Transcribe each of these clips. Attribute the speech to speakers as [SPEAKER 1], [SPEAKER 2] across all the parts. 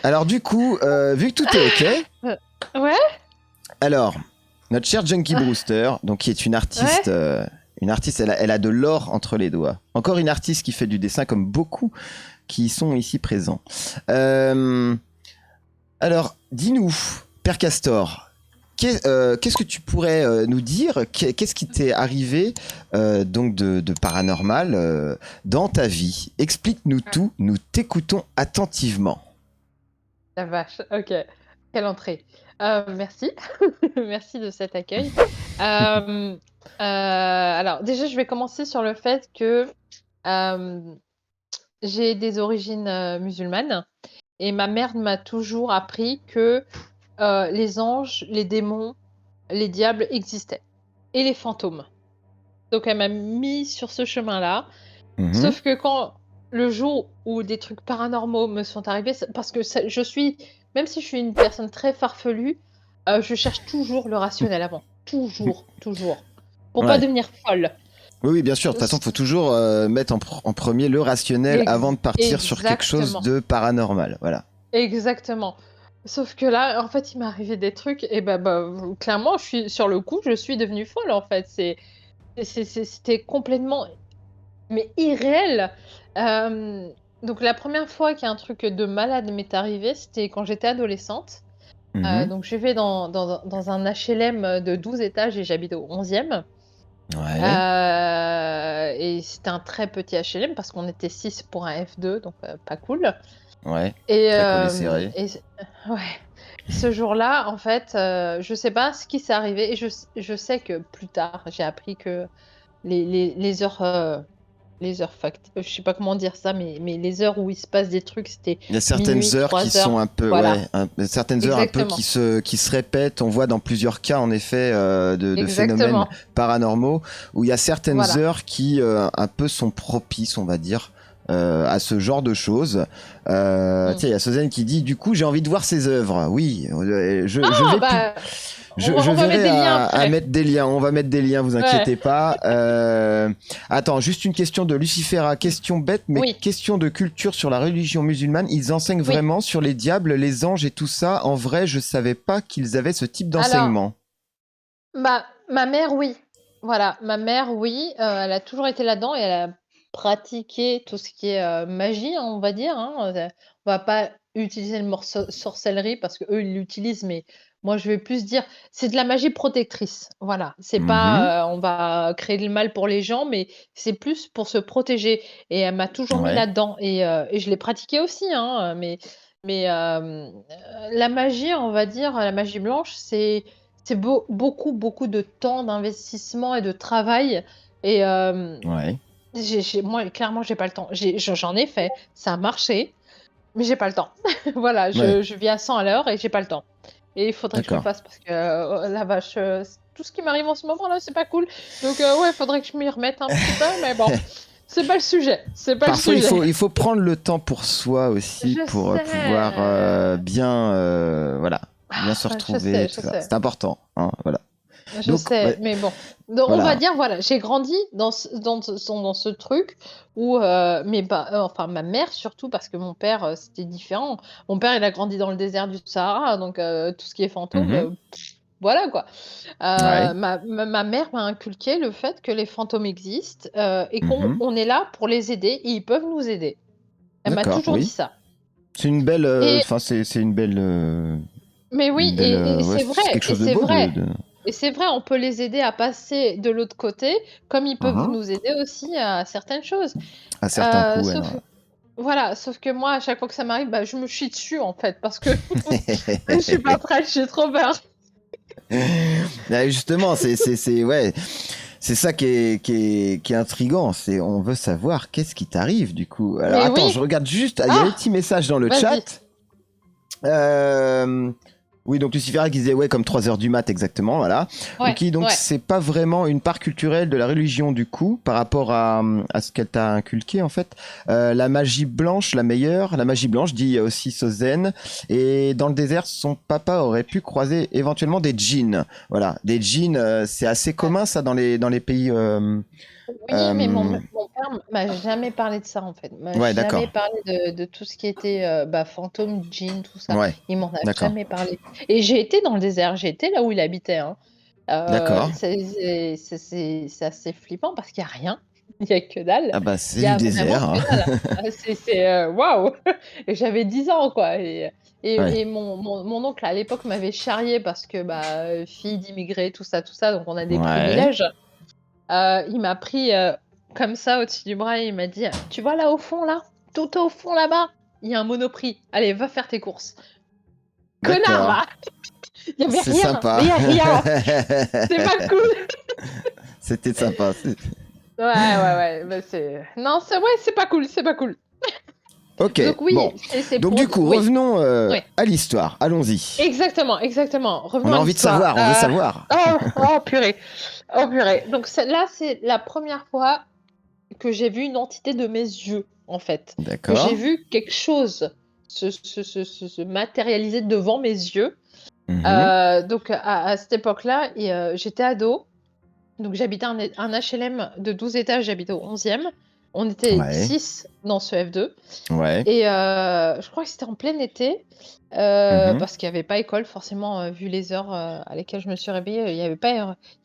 [SPEAKER 1] Alors du coup, vu que tout est ok,
[SPEAKER 2] Ouais,
[SPEAKER 1] alors notre chère Junkie
[SPEAKER 2] ah,
[SPEAKER 1] Brewster, donc qui est
[SPEAKER 2] ouais.
[SPEAKER 1] une artiste, elle a de l'or entre les doigts. Encore une artiste qui fait du dessin comme beaucoup qui sont ici présents. Euh, alors, dis-nous, Père Castor, qu'est-ce que tu pourrais nous dire? Qu'est-ce qui t'est arrivé donc de paranormal dans ta vie? Explique-nous tout, nous t'écoutons attentivement.
[SPEAKER 2] La vache, ok. Quelle entrée. Merci. Merci de cet accueil. Euh, alors, déjà, je vais commencer sur le fait que euh, j'ai des origines musulmanes et ma mère m'a toujours appris que les anges, les démons, les diables existaient et les fantômes. Donc, elle m'a mis sur ce chemin-là.
[SPEAKER 1] Mhm.
[SPEAKER 2] Sauf que quand le jour où des trucs paranormaux me sont arrivés, parce que je suis, même si je suis une personne très farfelue, je cherche toujours le rationnel avant. Toujours, toujours. Pour pas
[SPEAKER 1] Ouais.
[SPEAKER 2] devenir folle.
[SPEAKER 1] Oui, oui, bien sûr. De toute façon, il faut toujours mettre en premier le rationnel avant de partir sur quelque chose
[SPEAKER 2] Exactement.
[SPEAKER 1] de paranormal. Voilà.
[SPEAKER 2] Exactement. Sauf que là, en fait, il m'est arrivé des trucs, et clairement, je suis sur le coup, je suis devenue folle, en fait. C'était complètement, mais irréel. Euh, donc la première fois qu'un truc de malade m'est arrivé, c'était quand j'étais adolescente.
[SPEAKER 1] Mhm.
[SPEAKER 2] Donc je vais dans un HLM de 12 étages et j'habite au 11e.
[SPEAKER 1] Ouais.
[SPEAKER 2] Et c'était un très petit HLM parce qu'on était 6 pour un F2, donc pas cool.
[SPEAKER 1] Ouais.
[SPEAKER 2] Et,
[SPEAKER 1] Très collé
[SPEAKER 2] euh,
[SPEAKER 1] serré.
[SPEAKER 2] et ouais, ce jour-là, en fait, je sais pas ce qui s'est arrivé et je sais que plus tard, j'ai appris que les heures je sais pas comment dire ça, mais les heures où il se passe des trucs, c'était
[SPEAKER 1] Il y a certaines
[SPEAKER 2] minuit,
[SPEAKER 1] heures qui
[SPEAKER 2] 3
[SPEAKER 1] sont
[SPEAKER 2] heures.
[SPEAKER 1] un peu,
[SPEAKER 2] Voilà,
[SPEAKER 1] ouais, certaines heures un peu
[SPEAKER 2] exactement.
[SPEAKER 1] qui se répètent. On voit dans plusieurs cas, en effet, de phénomènes
[SPEAKER 2] Exactement.
[SPEAKER 1] paranormaux où il y a certaines
[SPEAKER 2] Voilà.
[SPEAKER 1] heures qui un peu sont propices, on va dire, à ce genre de choses.
[SPEAKER 2] Mm.
[SPEAKER 1] Tiens, il y a Sozen qui dit, du coup, j'ai envie de voir ses œuvres. Oui, je
[SPEAKER 2] Ah,
[SPEAKER 1] vais
[SPEAKER 2] bah,
[SPEAKER 1] je
[SPEAKER 2] on va mettre
[SPEAKER 1] verrai
[SPEAKER 2] des liens
[SPEAKER 1] à
[SPEAKER 2] après.
[SPEAKER 1] mettre des liens. On va mettre des liens, vous
[SPEAKER 2] Ouais.
[SPEAKER 1] inquiétez pas. Attends, juste une question de Lucifera. Question bête, mais
[SPEAKER 2] Oui,
[SPEAKER 1] question de culture sur la religion musulmane. Ils enseignent
[SPEAKER 2] oui.
[SPEAKER 1] vraiment sur les diables, les anges et tout ça. En vrai, je savais pas qu'ils avaient ce type
[SPEAKER 2] Alors,
[SPEAKER 1] d'enseignement.
[SPEAKER 2] ma mère, oui. Voilà, ma mère, oui. Elle a toujours été là-dedans et elle a pratiqué tout ce qui est magie, hein, on va dire. Hein. On va pas utiliser le mot sorcellerie parce que eux ils l'utilisent, mais moi je vais plus dire c'est de la magie protectrice. Voilà, c'est
[SPEAKER 1] Mhm.
[SPEAKER 2] pas on va créer le mal pour les gens, mais c'est plus pour se protéger. Et elle m'a toujours mis
[SPEAKER 1] Ouais.
[SPEAKER 2] là-dedans et je l'ai pratiqué aussi, hein. Mais la magie, on va dire, la magie blanche, c'est beaucoup, beaucoup de temps d'investissement et de travail et
[SPEAKER 1] Ouais.
[SPEAKER 2] moi, clairement, j'ai pas le temps. J'en ai fait, ça a marché, mais j'ai pas le temps. Voilà,
[SPEAKER 1] Ouais.
[SPEAKER 2] je vis à 100 à l'heure et j'ai pas le temps. Et il faudrait que je le
[SPEAKER 1] D'accord.
[SPEAKER 2] fasse parce que, la vache, tout ce qui m'arrive en ce moment là, c'est pas cool. Donc ouais, il faudrait que je m'y remette un petit peu, mais bon, c'est pas le sujet, c'est pas le
[SPEAKER 1] Parfois,
[SPEAKER 2] sujet.
[SPEAKER 1] il faut prendre le temps pour soi aussi,
[SPEAKER 2] Je
[SPEAKER 1] pour pouvoir
[SPEAKER 2] sais.
[SPEAKER 1] bien, voilà, bien se
[SPEAKER 2] Je
[SPEAKER 1] retrouver,
[SPEAKER 2] sais,
[SPEAKER 1] tout
[SPEAKER 2] je
[SPEAKER 1] ça.
[SPEAKER 2] sais.
[SPEAKER 1] C'est important, hein, voilà.
[SPEAKER 2] Je
[SPEAKER 1] Donc, ouais,
[SPEAKER 2] sais, mais bon. Donc, on va
[SPEAKER 1] voilà.
[SPEAKER 2] dire, voilà, j'ai grandi dans ce truc où, enfin, ma mère surtout, parce que mon père, c'était différent. Mon père, il a grandi dans le désert du Sahara, donc tout ce qui est fantôme,
[SPEAKER 1] Mhm.
[SPEAKER 2] voilà quoi.
[SPEAKER 1] Ouais.
[SPEAKER 2] Ma mère m'a inculqué le fait que les fantômes existent et qu'on
[SPEAKER 1] Mhm.
[SPEAKER 2] on est là pour les aider et ils peuvent nous aider. Elle m'a
[SPEAKER 1] D'accord,
[SPEAKER 2] toujours dit
[SPEAKER 1] oui.
[SPEAKER 2] ça.
[SPEAKER 1] C'est une belle,
[SPEAKER 2] Et
[SPEAKER 1] enfin c'est
[SPEAKER 2] mais oui,
[SPEAKER 1] une belle,
[SPEAKER 2] et
[SPEAKER 1] ouais,
[SPEAKER 2] c'est
[SPEAKER 1] c'est
[SPEAKER 2] vrai,
[SPEAKER 1] quelque
[SPEAKER 2] et
[SPEAKER 1] chose de
[SPEAKER 2] c'est
[SPEAKER 1] beau
[SPEAKER 2] vrai.
[SPEAKER 1] de.
[SPEAKER 2] Et c'est vrai, on peut les aider à passer de l'autre côté, comme ils peuvent
[SPEAKER 1] Mhm.
[SPEAKER 2] nous aider aussi à certaines choses.
[SPEAKER 1] À certains coups, ouais.
[SPEAKER 2] Sauf voilà, sauf que moi, à chaque fois que ça m'arrive, bah, je me chie dessus, en fait, parce que je suis pas prête, j'ai trop peur.
[SPEAKER 1] Justement, ouais, c'est ça qui est intriguant. C'est on veut savoir qu'est-ce qui t'arrive du coup. Alors
[SPEAKER 2] Mais
[SPEAKER 1] attends,
[SPEAKER 2] oui!
[SPEAKER 1] je regarde juste. Il y a
[SPEAKER 2] Ah!
[SPEAKER 1] des petits messages dans le
[SPEAKER 2] Vas-y.
[SPEAKER 1] chat. Euh, oui, donc Lucifera qui disait ouais comme 3 heures du mat exactement, voilà.
[SPEAKER 2] Ouais,
[SPEAKER 1] Ok, donc
[SPEAKER 2] ouais.
[SPEAKER 1] c'est pas vraiment une part culturelle de la religion du coup par rapport à ce qu'elle t'a inculqué en fait. La magie blanche, la meilleure, la magie blanche dit aussi Sozen. Et dans le désert, son papa aurait pu croiser éventuellement des djinns. Voilà, des djinns, c'est assez
[SPEAKER 2] Ouais.
[SPEAKER 1] commun ça dans les pays
[SPEAKER 2] Oui, mais mon père m'a jamais parlé de ça en fait. M'a
[SPEAKER 1] Ouais,
[SPEAKER 2] jamais
[SPEAKER 1] d'accord.
[SPEAKER 2] parlé de tout ce qui était fantôme, djinn, tout ça.
[SPEAKER 1] Ouais,
[SPEAKER 2] Il m'en a
[SPEAKER 1] d'accord.
[SPEAKER 2] jamais parlé. Et j'ai été dans le désert, j'ai été là où il habitait, hein.
[SPEAKER 1] D'accord.
[SPEAKER 2] C'est assez flippant parce qu'il y a rien, il y a que dalle.
[SPEAKER 1] Ah bah,
[SPEAKER 2] Il
[SPEAKER 1] c'est
[SPEAKER 2] y
[SPEAKER 1] du
[SPEAKER 2] a vraiment
[SPEAKER 1] désert,
[SPEAKER 2] que
[SPEAKER 1] hein.
[SPEAKER 2] dalle. Waouh! Et j'avais 10 ans quoi
[SPEAKER 1] Ouais.
[SPEAKER 2] et mon oncle à l'époque m'avait charriée parce que, fille d'immigrés, tout ça, donc on a des
[SPEAKER 1] Ouais.
[SPEAKER 2] privilèges. Il m'a pris, comme ça au-dessus du bras et il m'a dit: «Tu vois là au fond là? Tout au fond là-bas, il y a un Monoprix. Allez, va faire tes courses». Connard
[SPEAKER 1] D'accord.
[SPEAKER 2] va! Il y avait
[SPEAKER 1] C'est
[SPEAKER 2] rien,
[SPEAKER 1] sympa.
[SPEAKER 2] mais il y a rien. C'est pas cool.
[SPEAKER 1] C'était sympa.
[SPEAKER 2] Ouais, ouais, ouais, c'est non, c'est pas cool, c'est pas cool.
[SPEAKER 1] Ok,
[SPEAKER 2] Donc
[SPEAKER 1] bon.
[SPEAKER 2] oui, c'est
[SPEAKER 1] Donc
[SPEAKER 2] pour
[SPEAKER 1] du
[SPEAKER 2] d
[SPEAKER 1] coup,
[SPEAKER 2] oui,
[SPEAKER 1] revenons
[SPEAKER 2] oui,
[SPEAKER 1] à l'histoire. Allons-y.
[SPEAKER 2] exactement, exactement.
[SPEAKER 1] On
[SPEAKER 2] Revenons
[SPEAKER 1] a
[SPEAKER 2] à
[SPEAKER 1] envie de
[SPEAKER 2] l'histoire.
[SPEAKER 1] savoir, on veut savoir.
[SPEAKER 2] Oh purée, oh purée. Donc c'est la première fois que j'ai vu une entité de mes yeux, en fait. Que j'ai
[SPEAKER 1] D'accord.
[SPEAKER 2] vu quelque chose se matérialiser devant mes yeux.
[SPEAKER 1] Mhm.
[SPEAKER 2] Donc à cette époque-là et j'étais ado, donc j'habitais un HLM de 12 étages, j'habitais au 11e. On était
[SPEAKER 1] Ouais.
[SPEAKER 2] 6 dans ce F2
[SPEAKER 1] Ouais.
[SPEAKER 2] et je crois que c'était en plein été,
[SPEAKER 1] Mhm.
[SPEAKER 2] parce qu'il y avait pas école forcément, vu les heures, à lesquelles je me suis réveillée, il y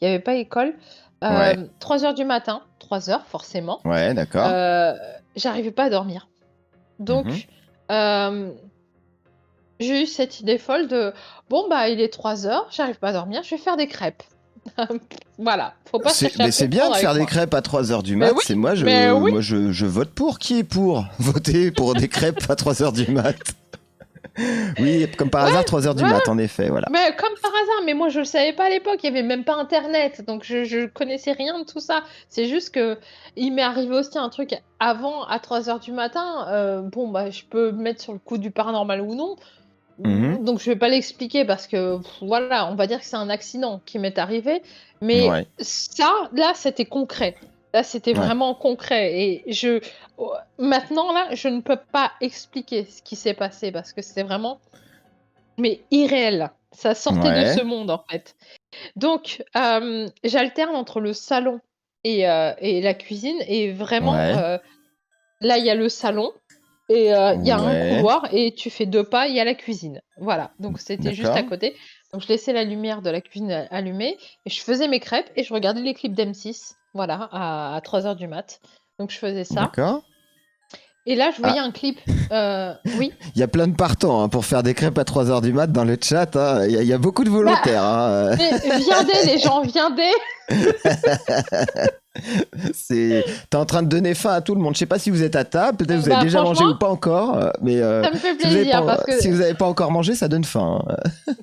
[SPEAKER 2] avait pas école.
[SPEAKER 1] Ouais.
[SPEAKER 2] 3 heures du matin, 3 heures forcément.
[SPEAKER 1] Ouais, d'accord.
[SPEAKER 2] Heu, J'arrivais pas à dormir.
[SPEAKER 1] Mhm.
[SPEAKER 2] Donc, hem, j'ai eu cette idée folle de: «Bon, il est 3 heures, j'arrive pas à dormir, je vais faire des crêpes». Voilà, faut pas chercher à
[SPEAKER 1] Mais c'est bien
[SPEAKER 2] comprendre
[SPEAKER 1] de faire
[SPEAKER 2] avec
[SPEAKER 1] des
[SPEAKER 2] moi.
[SPEAKER 1] crêpes à 3 heures du
[SPEAKER 2] Mais
[SPEAKER 1] mat.
[SPEAKER 2] oui,
[SPEAKER 1] C'est
[SPEAKER 2] mais oui!
[SPEAKER 1] je vote pour. Qui est pour voter pour des crêpes à 3 heures du mat? Oui, comme par
[SPEAKER 2] Ouais,
[SPEAKER 1] hasard, 3 heures du
[SPEAKER 2] ouais,
[SPEAKER 1] mat, en effet, voilà.
[SPEAKER 2] mais comme par hasard, mais moi je le savais pas à l'époque, il y avait même pas internet, donc je connaissais rien de tout ça. C'est juste qu'il m'est arrivé aussi un truc avant à 3 heures du matin, je peux me mettre sur le coup du paranormal ou non.
[SPEAKER 1] Mhm.
[SPEAKER 2] Donc je vais pas l'expliquer parce que voilà, on va dire que c'est un accident qui m'est arrivé, mais
[SPEAKER 1] Ouais.
[SPEAKER 2] ça, là, c'était concret. Là, c'était
[SPEAKER 1] Ouais.
[SPEAKER 2] vraiment concret et maintenant là, je ne peux pas expliquer ce qui s'est passé parce que c'était vraiment, mais irréel. Ça sortait de ce
[SPEAKER 1] Ouais.
[SPEAKER 2] monde, en fait. Donc j'alterne entre le salon et la cuisine et vraiment,
[SPEAKER 1] Ouais.
[SPEAKER 2] là, il y a le salon et il y a un
[SPEAKER 1] Ouais.
[SPEAKER 2] couloir et tu fais 2 pas, il y a la cuisine. Voilà, donc c'était juste à
[SPEAKER 1] D'accord.
[SPEAKER 2] côté. Donc je laissais la lumière de la cuisine allumée et je faisais mes crêpes et je regardais les clips d'M6, voilà, à 3 heures du mat. Donc je faisais ça
[SPEAKER 1] D'accord.
[SPEAKER 2] et là, je
[SPEAKER 1] Ah,
[SPEAKER 2] voyais un clip, oui,
[SPEAKER 1] il y a plein de partants hein, pour faire des crêpes à 3 heures du mat dans le chat. Hein. Il y a beaucoup de
[SPEAKER 2] bah,
[SPEAKER 1] volontaires. Hein.
[SPEAKER 2] mais viendez les gens, viendez!
[SPEAKER 1] T'es en train de donner faim à tout le monde. Je sais pas si vous êtes à table, peut-être vous avez déjà mangé
[SPEAKER 2] Franchement,
[SPEAKER 1] ou pas encore, mais
[SPEAKER 2] ça me fait plaisir parce que
[SPEAKER 1] si vous n'avez pas encore mangé, ça donne faim. Hein.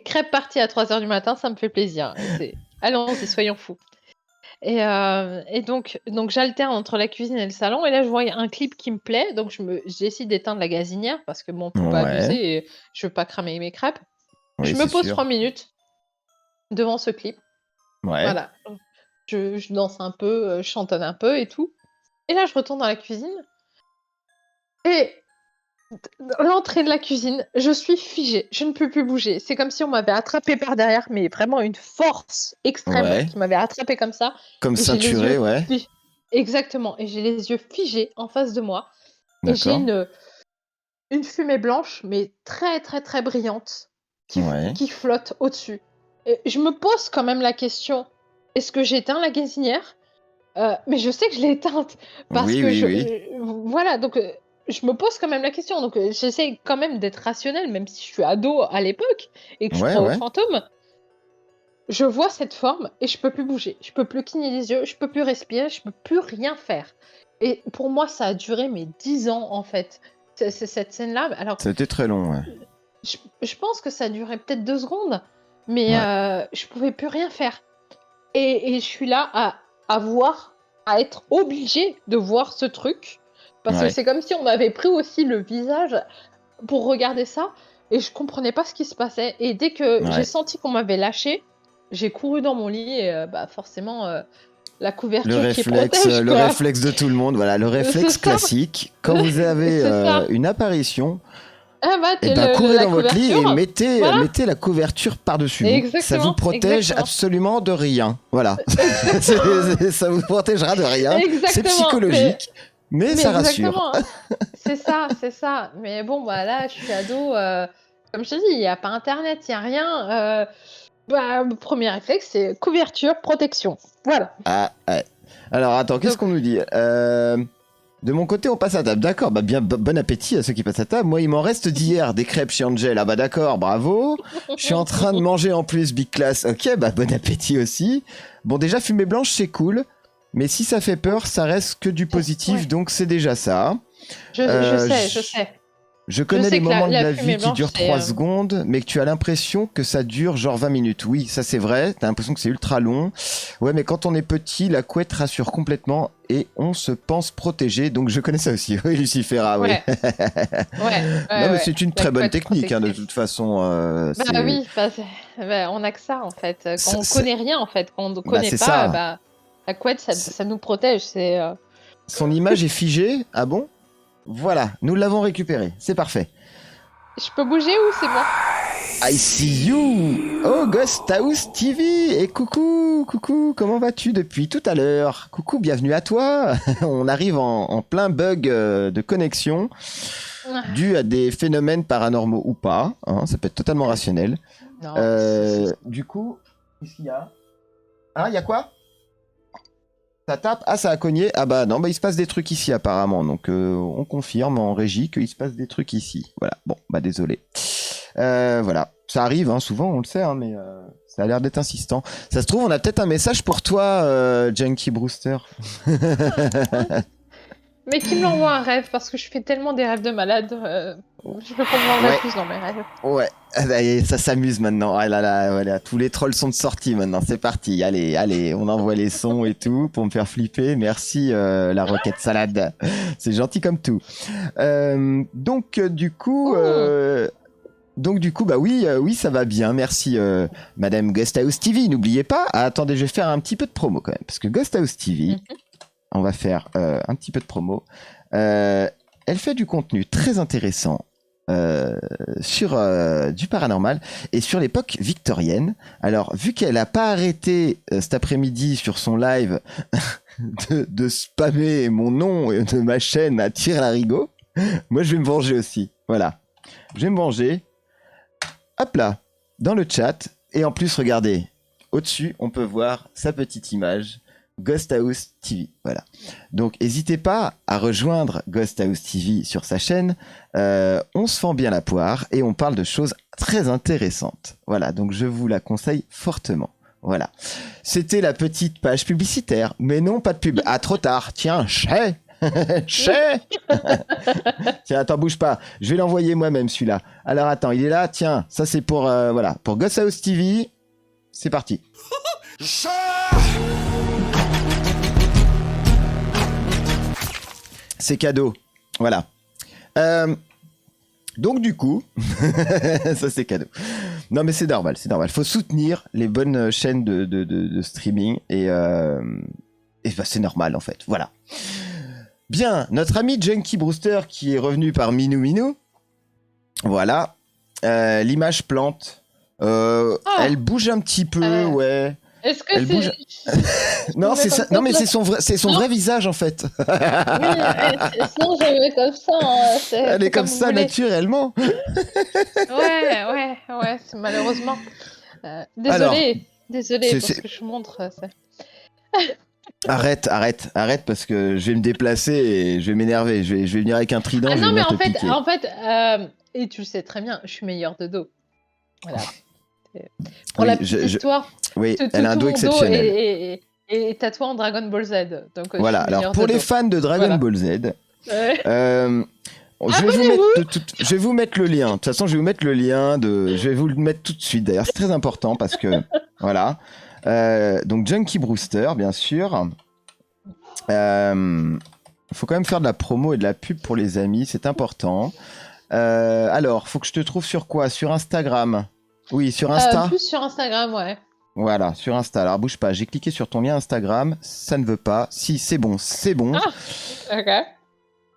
[SPEAKER 2] crêpes parties à 3 heures du matin, ça me fait plaisir. C'est allons-y, soyons fous. Et donc j'alterne entre la cuisine et le salon et là, je vois un clip qui me plaît, donc je décide d'éteindre la gazinière parce que bon, faut pas
[SPEAKER 1] Ouais,
[SPEAKER 2] abuser et je veux pas cramer mes crêpes.
[SPEAKER 1] oui,
[SPEAKER 2] Je me
[SPEAKER 1] c'est
[SPEAKER 2] pose
[SPEAKER 1] sûr.
[SPEAKER 2] 3 minutes devant ce clip,
[SPEAKER 1] Ouais,
[SPEAKER 2] voilà. Je danse un peu, je chantonne un peu et tout et là, je retourne dans la cuisine et l'entrée de la cuisine, je suis figée, je ne peux plus bouger. C'est comme si on m'avait attrapée par derrière, mais vraiment une force extrême
[SPEAKER 1] ouais.
[SPEAKER 2] qui m'avait attrapée comme ça
[SPEAKER 1] Comme
[SPEAKER 2] et j'ai les
[SPEAKER 1] ceinturé,
[SPEAKER 2] yeux
[SPEAKER 1] ouais.
[SPEAKER 2] exactement et j'ai les yeux figés en face de moi et j'ai
[SPEAKER 1] D'accord.
[SPEAKER 2] une fumée blanche, mais très, très, très brillante
[SPEAKER 1] Ouais.
[SPEAKER 2] qui flotte au-dessus et je me pose quand même la question: «Est-ce que j'éteins la gazinière?» Mais je sais que je l'ai éteinte parce
[SPEAKER 1] Oui,
[SPEAKER 2] que
[SPEAKER 1] oui, oui.
[SPEAKER 2] voilà, donc je me pose quand même la question, donc j'essaie quand même d'être rationnelle, même si je suis ado à l'époque et que je
[SPEAKER 1] Ouais,
[SPEAKER 2] crois aux
[SPEAKER 1] ouais.
[SPEAKER 2] fantômes. Je vois cette forme et je peux plus bouger, je peux plus cligner des yeux, je peux plus respirer, je peux plus rien faire et pour moi, ça a duré, mais 10 ans, en fait, cette scène-là. Alors,
[SPEAKER 1] C'était très long, ouais.
[SPEAKER 2] je pense que ça a duré peut-être 2 secondes, mais
[SPEAKER 1] Ouais.
[SPEAKER 2] je pouvais plus rien faire. Et je suis là à voir, à être obligée de voir ce truc, parce que
[SPEAKER 1] Ouais.
[SPEAKER 2] c'est comme si on m'avait pris aussi le visage pour regarder ça et je comprenais pas ce qui se passait et dès que j'ai
[SPEAKER 1] Ouais.
[SPEAKER 2] senti qu'on m'avait lâchée, j'ai couru dans mon lit et forcément, la couverture qui protège,
[SPEAKER 1] Le
[SPEAKER 2] quoi.
[SPEAKER 1] réflexe de tout le monde, voilà, le
[SPEAKER 2] C'est
[SPEAKER 1] réflexe
[SPEAKER 2] ça,
[SPEAKER 1] classique. Quand vous avez
[SPEAKER 2] c'est ça.
[SPEAKER 1] une apparition,
[SPEAKER 2] Ah bah,
[SPEAKER 1] Eh
[SPEAKER 2] t'es
[SPEAKER 1] ben, courez
[SPEAKER 2] la
[SPEAKER 1] dans votre lit et
[SPEAKER 2] couverture. Voilà.
[SPEAKER 1] mettez la couverture par-dessus vous. Ça vous
[SPEAKER 2] Exactement,
[SPEAKER 1] protège
[SPEAKER 2] exactement.
[SPEAKER 1] absolument de rien. Voilà. Ça vous protégera de rien. C'est
[SPEAKER 2] Exactement.
[SPEAKER 1] psychologique, mais
[SPEAKER 2] Mais
[SPEAKER 1] ça rassure.
[SPEAKER 2] exactement. C'est ça, c'est ça. Mais bon, bah là, je suis ado. Comme je te dis, il n'y a pas Internet, il n'y a rien. Bah, le premier réflexe, c'est couverture, protection. Voilà.
[SPEAKER 1] Ah, ouais. Alors, attends, qu'est-ce
[SPEAKER 2] Donc,
[SPEAKER 1] qu'on nous dit De mon côté, on passe à table. D'accord, bah bien, bon appétit à ceux qui passent à table. Moi, il m'en reste d'hier des crêpes chez Angel. Ah bah d'accord, bravo. Je suis en train de manger en plus, big class. Ok, bah bon appétit aussi. Bon, déjà, fumée blanche, c'est cool. Mais si ça fait peur, ça reste que du positif,
[SPEAKER 2] ouais.
[SPEAKER 1] donc c'est déjà ça.
[SPEAKER 2] Je
[SPEAKER 1] Euh,
[SPEAKER 2] sais, je
[SPEAKER 1] je
[SPEAKER 2] sais.
[SPEAKER 1] je
[SPEAKER 2] Je
[SPEAKER 1] connais
[SPEAKER 2] sais
[SPEAKER 1] les
[SPEAKER 2] que
[SPEAKER 1] moments de
[SPEAKER 2] la
[SPEAKER 1] la
[SPEAKER 2] fumée
[SPEAKER 1] vie qui
[SPEAKER 2] blanche,
[SPEAKER 1] durent
[SPEAKER 2] c'est.
[SPEAKER 1] 3 secondes, mais que tu as l'impression que ça dure genre 20 minutes. Oui, ça c'est vrai, t'as l'impression que c'est ultra long. Ouais, mais quand on est petit, la couette rassure complètement et on se pense protégé. Donc je connais ça aussi. Oui, Lucifera, oui.
[SPEAKER 2] Ouais, ouais,
[SPEAKER 1] Non,
[SPEAKER 2] ouais,
[SPEAKER 1] mais
[SPEAKER 2] ouais.
[SPEAKER 1] c'est une
[SPEAKER 2] La
[SPEAKER 1] très bonne
[SPEAKER 2] couette
[SPEAKER 1] technique, hein, de
[SPEAKER 2] protectrice.
[SPEAKER 1] toute façon.
[SPEAKER 2] Bah
[SPEAKER 1] C'est
[SPEAKER 2] oui, bah, on a que ça en fait. Quand
[SPEAKER 1] ça-
[SPEAKER 2] on
[SPEAKER 1] ça-
[SPEAKER 2] connaît rien en fait, quand on ne
[SPEAKER 1] bah,
[SPEAKER 2] connaît
[SPEAKER 1] c'est
[SPEAKER 2] pas,
[SPEAKER 1] ça.
[SPEAKER 2] bah la couette
[SPEAKER 1] C'est-
[SPEAKER 2] ça nous protège.
[SPEAKER 1] Son image est figée. Ah bon? Voilà, nous l'avons récupéré. C'est parfait.
[SPEAKER 2] Je peux bouger ou c'est bon?
[SPEAKER 1] I see you! Oh, Ghost House TV! Et coucou, comment vas-tu depuis tout à l'heure? Coucou, bienvenue à toi! On arrive en plein bug de connexion,
[SPEAKER 2] Ah,
[SPEAKER 1] dû à des phénomènes paranormaux ou pas, hein, ça peut être totalement rationnel.
[SPEAKER 2] non,
[SPEAKER 1] Du coup, qu'est-ce qu'il y a? Hein, il y a quoi? Ça tape? Ah, ça a cogné? Ah bah non, bah il se passe des trucs ici apparemment, donc on confirme en régie qu'il se passe des trucs ici. Voilà, bon, bah désolé. Voilà, ça arrive hein, souvent, on le sait, hein, mais ça a l'air d'être insistant. Ça se trouve, on a peut-être un message pour toi, Junkie Brewster.
[SPEAKER 2] mais qui me l'envoie un rêve parce que je fais tellement des rêves de malade. Je veux qu'on me l'envoie
[SPEAKER 1] Ouais,
[SPEAKER 2] plus dans mes rêves.
[SPEAKER 1] ouais, ah, bah, et ça s'amuse maintenant. Ah là là, voilà, tous les trolls sont de sortie maintenant, c'est parti. Allez, on envoie les sons et tout pour me faire flipper. Merci la roquette salade, c'est gentil comme tout. Donc du coup.
[SPEAKER 2] Oh,
[SPEAKER 1] Bah oui, ça va bien. Merci, Madame Ghost House TV. N'oubliez pas. Ah, attendez, je vais faire un petit peu de promo quand même, parce que Ghost House TV,
[SPEAKER 2] mhm.
[SPEAKER 1] on va faire un petit peu de promo. Elle fait du contenu très intéressant sur du paranormal et sur l'époque victorienne. Alors, vu qu'elle n'a pas arrêté cet après-midi sur son live de spammer mon nom de ma chaîne à Tire-Larigot, moi je vais me venger aussi. Voilà, je vais me venger. Hop là, dans le chat. Et en plus, regardez, au-dessus, on peut voir sa petite image, Ghost House TV. Voilà. Donc, n'hésitez pas à rejoindre Ghost House TV sur sa chaîne. On se fend bien la poire et on parle de choses très intéressantes. Voilà, donc je vous la conseille fortement. Voilà. C'était la petite page publicitaire. Mais non, pas de pub. Ah, trop tard. Tiens, chais chais Tiens, attends, bouge pas. Je vais l'envoyer moi-même celui-là. Alors attends, il est là. Tiens, ça c'est pour voilà, pour Ghost House TV. C'est parti. C'est cadeau. Voilà. Donc du coup, ça c'est cadeau. Non mais c'est normal, c'est normal. Faut soutenir les bonnes chaînes de streaming et bah, c'est normal en fait. Voilà. Bien, notre ami Junkie Brewster qui est revenu par Minou. Voilà. L'image plante. Elle bouge un petit peu, ouais.
[SPEAKER 2] Est-ce que
[SPEAKER 1] Elle bouge. Non, c'est ça. Non, mais c'est son vrai visage en fait.
[SPEAKER 2] Oui, sinon je vais comme ça. Hein.
[SPEAKER 1] Elle est comme
[SPEAKER 2] vous
[SPEAKER 1] ça
[SPEAKER 2] voulez.
[SPEAKER 1] naturellement.
[SPEAKER 2] Ouais, c'est malheureusement. Désolée, parce que je montre ça.
[SPEAKER 1] Arrête parce que je vais me déplacer et je vais m'énerver. Je vais venir avec un trident.
[SPEAKER 2] Ah
[SPEAKER 1] je vais
[SPEAKER 2] non, mais
[SPEAKER 1] venir te piquer.
[SPEAKER 2] en fait, et tu le sais très bien, je suis meilleure de dos. Voilà. Pour
[SPEAKER 1] Oui,
[SPEAKER 2] la petite histoire,
[SPEAKER 1] oui, elle a un dos exceptionnel.
[SPEAKER 2] Et tatoué en Dragon Ball Z. Donc,
[SPEAKER 1] Voilà, alors pour les fans de Dragon Ball Z, je vais vous mettre le lien. De toute façon, je vais vous mettre le lien je vais vous le mettre tout de suite. D'ailleurs, c'est très important parce que voilà. Donc Junkie Brewster, bien sûr. Faut quand même faire de la promo et de la pub pour les amis, c'est important. Alors, faut que je te trouve sur quoi? Sur Instagram? Oui, sur Insta.
[SPEAKER 2] Plus sur Instagram, ouais.
[SPEAKER 1] Voilà, sur Insta. Alors bouge pas, j'ai cliqué sur ton lien Instagram, ça ne veut pas. Si, c'est bon, c'est bon.
[SPEAKER 2] Ah, ok.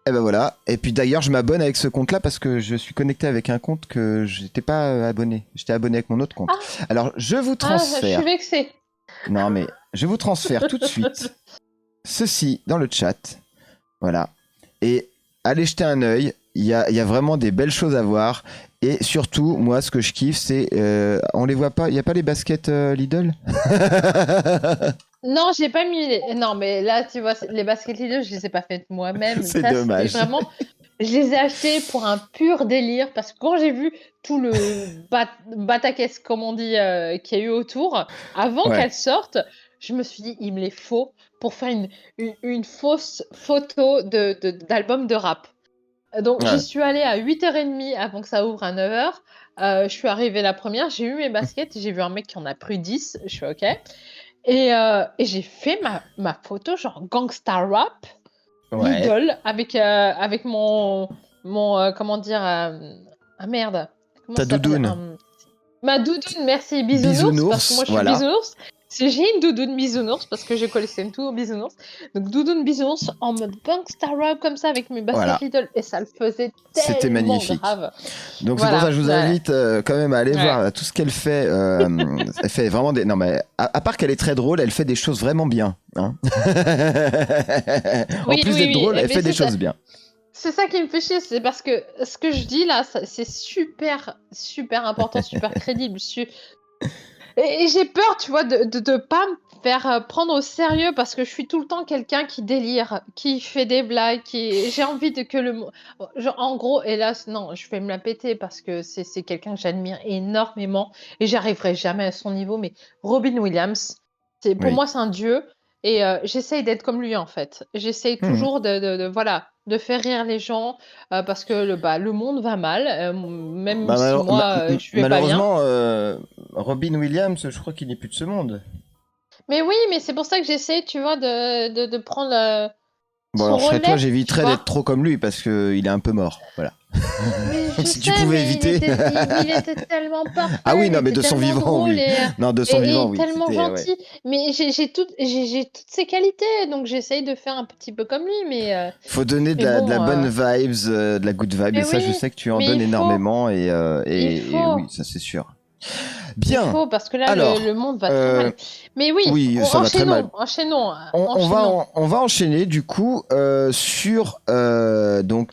[SPEAKER 1] Et ben voilà. Et puis d'ailleurs, je m'abonne avec ce compte-là parce que je suis connecté avec un compte que j'étais pas abonné. J'étais abonné avec mon autre compte.
[SPEAKER 2] Ah,
[SPEAKER 1] Alors, je vous
[SPEAKER 2] je suis
[SPEAKER 1] transfère.
[SPEAKER 2] vexée.
[SPEAKER 1] Non, mais je vous transfère tout de suite ceci dans le chat. Voilà. Et allez jeter un œil. Il y a vraiment des belles choses à voir. Et surtout, moi, ce que je kiffe, c'est. On les voit pas. Il n'y a pas les baskets Lidl.
[SPEAKER 2] Non, j'ai pas mis Non, mais là, tu vois, les baskets Lidl, je les ai pas faites moi-même.
[SPEAKER 1] C'est
[SPEAKER 2] Ça, c'était
[SPEAKER 1] dommage.
[SPEAKER 2] vraiment. Je les ai achetés pour un pur délire parce que quand j'ai vu tout le bataquès, comme on dit, qu'il y a eu autour, avant
[SPEAKER 1] Ouais.
[SPEAKER 2] qu'elles sortent, je me suis dit, il me les faut pour faire une fausse photo d'album de rap. Donc, j'y
[SPEAKER 1] Ouais.
[SPEAKER 2] suis allée à 8h30 avant que ça ouvre à 9h. Je suis arrivée la première, j'ai eu mes baskets, j'ai vu un mec qui en a pris 10. Je suis OK. Et j'ai fait ma photo, genre gangsta rap,
[SPEAKER 1] Ouais.
[SPEAKER 2] Lidl, avec comment dire, ah merde, comment
[SPEAKER 1] Ta
[SPEAKER 2] ça s'appelle?
[SPEAKER 1] doudoune.
[SPEAKER 2] Ma doudoune, merci, bisounours, parce que
[SPEAKER 1] Bisounours.
[SPEAKER 2] moi je suis
[SPEAKER 1] Voilà.
[SPEAKER 2] bisounours. J'ai une doudoune bisounours parce que je collectionne tout au bisounours. Donc doudoune bisounours en mode gangsta rap comme ça avec mes baskets
[SPEAKER 1] Voilà.
[SPEAKER 2] Lidl et ça le faisait
[SPEAKER 1] C'était
[SPEAKER 2] tellement
[SPEAKER 1] magnifique.
[SPEAKER 2] grave.
[SPEAKER 1] Donc c'est pour ça que
[SPEAKER 2] Voilà,
[SPEAKER 1] je vous
[SPEAKER 2] ouais,
[SPEAKER 1] invite quand même à aller
[SPEAKER 2] ouais.
[SPEAKER 1] voir tout ce qu'elle fait. Elle fait vraiment des. Non mais à part qu'elle est très drôle, elle fait des choses vraiment bien. Hein. En
[SPEAKER 2] Oui,
[SPEAKER 1] plus
[SPEAKER 2] oui,
[SPEAKER 1] d'être
[SPEAKER 2] oui,
[SPEAKER 1] drôle, elle
[SPEAKER 2] mais
[SPEAKER 1] fait des
[SPEAKER 2] c'est ça.
[SPEAKER 1] choses bien.
[SPEAKER 2] C'est ça qui me fait chier, c'est parce que ce que je dis là, c'est super, super important, super crédible. Et j'ai peur, tu vois, de pas me faire prendre au sérieux parce que je suis tout le temps quelqu'un qui délire, qui fait des blagues, j'ai envie de que genre, en gros, hélas, non, je vais me la péter parce que c'est quelqu'un que j'admire énormément et j'arriverai jamais à son niveau. Mais Robin Williams, pour
[SPEAKER 1] Oui.
[SPEAKER 2] moi, c'est un dieu et j'essaye d'être comme lui en fait. J'essaye
[SPEAKER 1] Mhm.
[SPEAKER 2] toujours voilà, de faire rire les gens parce que le monde va mal, même
[SPEAKER 1] Bah,
[SPEAKER 2] si moi, je vais pas bien.
[SPEAKER 1] malheureusement, Robin Williams, je crois qu'il n'est plus de ce monde.
[SPEAKER 2] Mais oui, mais c'est pour ça que j'essaie, tu vois, de prendre
[SPEAKER 1] Bon
[SPEAKER 2] son
[SPEAKER 1] alors je serais toi,
[SPEAKER 2] relais, tu
[SPEAKER 1] j'éviterais d'être
[SPEAKER 2] vois.
[SPEAKER 1] trop comme lui parce que il est un peu mort. Voilà.
[SPEAKER 2] Mais
[SPEAKER 1] Donc
[SPEAKER 2] je
[SPEAKER 1] si tu
[SPEAKER 2] sais,
[SPEAKER 1] pouvais
[SPEAKER 2] mais
[SPEAKER 1] éviter.
[SPEAKER 2] il était tellement
[SPEAKER 1] Ah
[SPEAKER 2] parfait,
[SPEAKER 1] oui,
[SPEAKER 2] il
[SPEAKER 1] non mais
[SPEAKER 2] était
[SPEAKER 1] de son
[SPEAKER 2] tellement
[SPEAKER 1] vivant,
[SPEAKER 2] drôle
[SPEAKER 1] oui. Non, de son vivant,
[SPEAKER 2] et
[SPEAKER 1] oui.
[SPEAKER 2] tellement
[SPEAKER 1] C'était ouais.
[SPEAKER 2] gentil. Mais j'ai toutes ses qualités, donc j'essaye de faire un petit peu comme lui.
[SPEAKER 1] Faut donner
[SPEAKER 2] Mais
[SPEAKER 1] de la
[SPEAKER 2] bon,
[SPEAKER 1] bonne vibes, de la good vibe, et
[SPEAKER 2] mais
[SPEAKER 1] ça, je
[SPEAKER 2] oui,
[SPEAKER 1] sais que tu en
[SPEAKER 2] mais
[SPEAKER 1] donnes énormément, et,
[SPEAKER 2] il
[SPEAKER 1] et
[SPEAKER 2] faut,
[SPEAKER 1] oui, ça c'est sûr.
[SPEAKER 2] il
[SPEAKER 1] Bien.
[SPEAKER 2] faut, parce que là, le
[SPEAKER 1] Alors,
[SPEAKER 2] monde va très mal. Mais oui,
[SPEAKER 1] oui, ça va très mal.
[SPEAKER 2] enchaînons.
[SPEAKER 1] On va enchaîner du coup sur donc